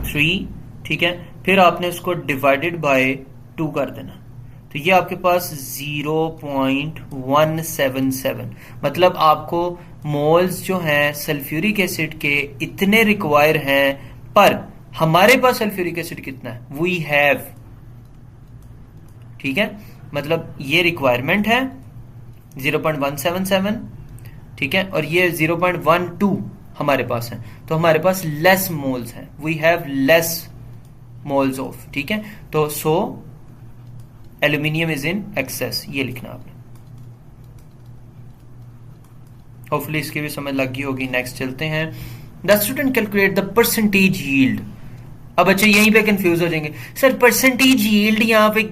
3, ठीक है, फिर आपने उसको डिवाइडेड बाय 2 कर देना, तो ये आपके पास 0.177, मतलब आपको मोल्स जो हैं सल्फ्यूरिक एसिड के इतने रिक्वायर हैं, पर हमारे पास सल्फ्यूरिक एसिड कितना है, वी हैव, ठीक है, मतलब ये रिक्वायरमेंट है 0.177, ठीक है, और ये 0.12 हमारे पास है, तो हमारे पास लेस मोल्स हैं, we have less moles of, ठीक है, तो so aluminium is in excess, ये लिखना आपने। होपफुली इसकी भी समझ लग गई होगी। नेक्स्ट चलते हैं, the student calculate the percentage yield. अब बच्चे यहीं पे कंफ्यूज हो जाएंगे, सर परसेंटेज यील्ड यहाँ पे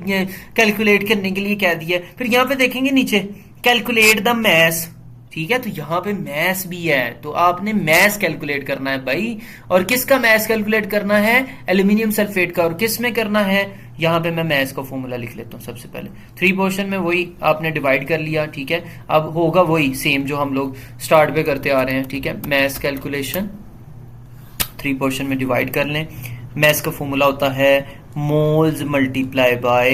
कैलकुलेट करने के लिए क्या दिया है, फिर यहाँ पे देखेंगे नीचे कैलकुलेट द मैस, ठीक है, तो यहाँ पे मैस भी है, तो आपने मैस कैलकुलेट करना है भाई। और किसका मैस कैलकुलेट करना है, एल्यूमिनियम सल्फेट का। और किस में करना है, यहाँ पे मैं मैस का फॉर्मूला लिख लेता हूँ सबसे पहले। 3 पोर्शन में वही आपने डिवाइड कर लिया, ठीक है, अब होगा वही सेम जो हम लोग स्टार्ट पे करते आ रहे हैं, ठीक है, मैस कैलकुलेशन 3 पोर्शन में डिवाइड कर लें। मैस का फॉर्मूला होता है मोल्स मल्टीप्लाई बाय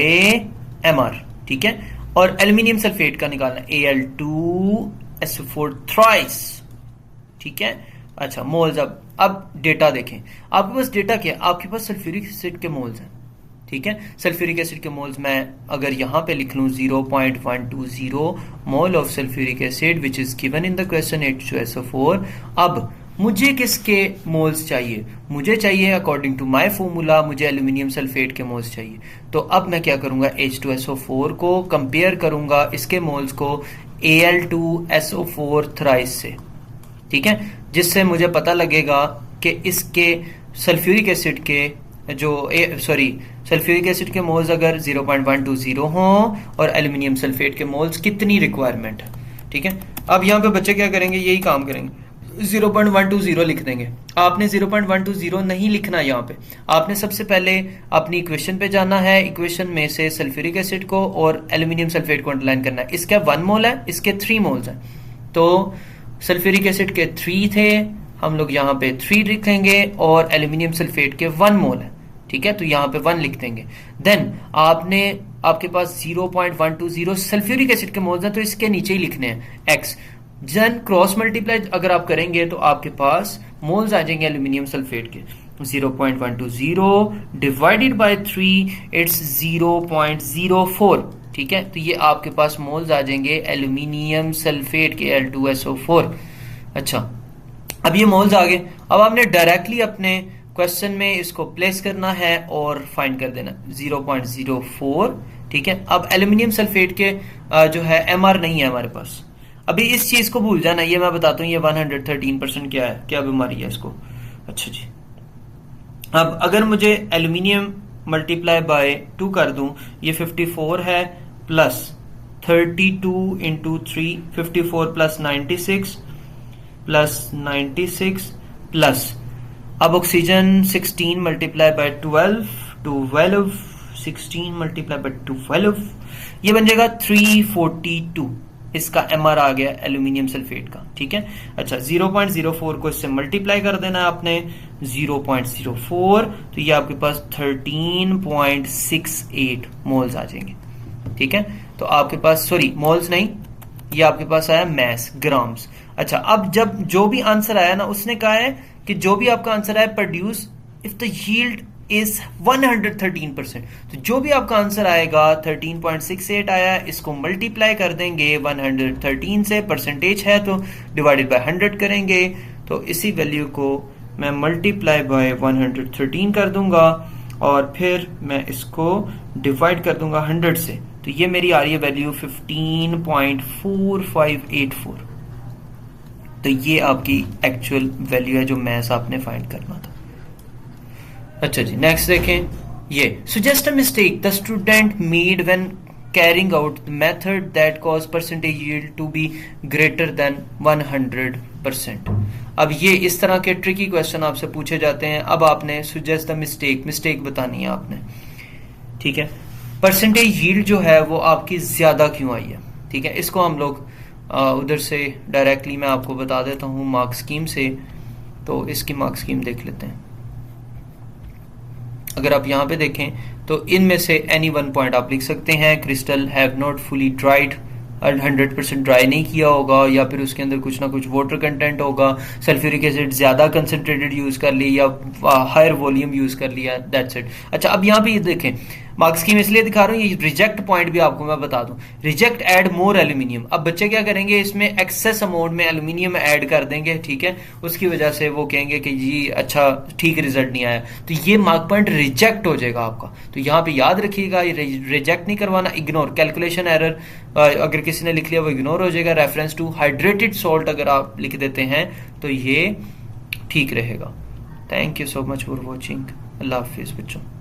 एमआर, ठीक है, और एल्यूमिनियम सल्फेट का निकालना Al2SO4 थ्राइस, ठीक है। अच्छा मोल्स, अब डेटा देखें, आपके पास डेटा क्या है, आपके पास सल्फ्यूरिक एसिड के मोल्स हैं, ठीक है, सल्फ्यूरिक एसिड के मोल्स मैं अगर यहां पे लिख लूं 0.120 mole of sulphuric acid which is given in the question H2SO4। अब मुझे किसके मोल्स चाहिए, मुझे चाहिए अकॉर्डिंग टू माय फॉर्मूला, मुझे एल्यूमिनियम सल्फेट के मोल्स चाहिए। तो अब मैं क्या करूंगा, H2SO4 को कंपेयर करूंगा इसके मोल्स को Al2SO4 थ्राइस से, ठीक है, जिससे मुझे पता लगेगा कि इसके सल्फ्यूरिक एसिड के सल्फ्यूरिक एसिड के मोल्स अगर 0.120 हों और एल्यूमिनियम सल्फेट के मोल्स कितनी रिक्वायरमेंट है, ठीक है। अब यहाँ पे बच्चे क्या करेंगे, यही काम करेंगे, 0.120 लिख देंगे। आपने 0.120 नहीं लिखना, यहाँ पे आपने सबसे पहले अपनी इक्वेशन पे जाना है, इक्वेशन में से सल्फ्यूरिक एसिड को और एल्यूमिनियम सल्फेट को अंडरलाइन करना है। इसका 1 मोल है, इसके 3 मोल्स हैं, तो सल्फ्यूरिक एसिड के 3 थे, हम लोग यहाँ पे 3 लिखेंगे, और एल्यूमिनियम सल्फेट के 1 मोल है, ठीक है, तो यहाँ पे 1 लिख देंगे। देन आपके पास 0.120 सल्फ्यूरिक एसिड के मोल्स हैं, तो इसके नीचे ही लिखने हैं x। जन क्रॉस मल्टीप्लाई अगर आप करेंगे तो आपके पास मोल्स आ जाएंगे एल्यूमिनियम सल्फेट के, 0.120 डिवाइडेड बाय 3 इट्स 0.04, ठीक है, तो ये आपके पास मोल्स आ जाएंगे एल्यूमिनियम सल्फेट के Al2SO4। अच्छा अब ये मोल्स आ गए, अब आपने डायरेक्टली अपने क्वेश्चन में इसको प्लेस करना है और फाइंड कर देना 0.04, ठीक है। अब एल्यूमिनियम सल्फेट के जो है एमआर नहीं है हमारे पास, अभी इस चीज को भूल जाना, ये मैं बताता हूँ, ये 113% क्या है, क्या बीमारी है इसको। अच्छा जी, अब अगर मुझे एल्यूमिनियम मल्टीप्लाई बाय 2 कर दूं, ये 54 है प्लस 32 इंटू 3, 54 प्लस 96 प्लस अब oxygen 16 multiply by 12 12, 16 multiply by 12, ये बन जाएगा 342। इसका MR आ गया एल्यूमिनियम सल्फेट का, ठीक है। अच्छा 0.04 को इससे मल्टीप्लाई कर देना है आपने, 0.04, तो ये आपके पास 13.68 मोल्स आ जाएंगे, ठीक है। तो आपके पास, सॉरी मोल्स नहीं, ये आपके पास आया मैस, ग्राम्स। अच्छा अब जब जो भी आंसर आया ना, उसने कहा है कि जो भी आपका आंसर आया produce if the yield is 113%, तो जो भी आपका आंसर आएगा 13.68 आया, इसको मल्टीप्लाई कर देंगे 113 से, परसेंटेज है तो डिवाइडेड बाय 100 करेंगे, तो इसी वैल्यू को मैं मल्टीप्लाई बाय 113 कर दूंगा और फिर मैं इसको डिवाइड कर दूंगा 100 से, तो ये मेरी आ रही है वैल्यू 15.4584। तो ये आपकी एक्चुअल वैल्यू है जो मैथ्स आपने फाइंड करना था। अच्छा जी नेक्स्ट देखें, ये suggest a mistake the student made when carrying out the method that caused percentage yield to be greater than 100%। अब ये इस तरह के ट्रिकी क्वेश्चन आपसे पूछे जाते हैं। अब आपने suggest the मिस्टेक बतानी है आपने, ठीक है। परसेंटेज यील्ड जो है वो आपकी ज्यादा क्यों आई है, ठीक है। इसको हम लोग उधर से डायरेक्टली मैं आपको बता देता हूँ मार्क स्कीम से। तो इसकी मार्क स्कीम देख लेते हैं। अगर आप यहाँ पे देखें तो इनमें से एनी वन पॉइंट आप लिख सकते हैं। Crystal have not fully dried, 100% dry नहीं किया होगा, या फिर उसके अंदर कुछ ना कुछ वाटर कंटेंट होगा, सल्फ्यूरिक एसिड ज्यादा कंसंट्रेटेड यूज कर लिया या हायर वॉल्यूम यूज कर लिया, दैट्स इट। अच्छा अब यहाँ पे ये देखें, मार्क्स स्कीम इसलिए दिखा रहा हूँ, ये रिजेक्ट पॉइंट भी आपको मैं बता दूं, रिजेक्ट ऐड मोर एल्यूमिनियम। अब बच्चे क्या करेंगे, इसमें एक्सेस अमाउंट में एल्यूमिनियम ऐड कर देंगे, ठीक है। उसकी वजह से वो कहेंगे कि जी अच्छा ठीक रिजल्ट नहीं आया, तो ये मार्क पॉइंट रिजेक्ट हो जाएगा आपका। तो यहाँ पे याद रखिएगा, ये रिजेक्ट नहीं करवाना, इग्नोर, कैलकुलेशन एरर अगर किसी ने लिख लिया वो इग्नोर हो जाएगा। रेफरेंस टू हाइड्रेटेड सॉल्ट अगर आप लिख देते हैं तो ये ठीक रहेगा। Thank you so much for watching. अल्लाह हाफिज बच्चों।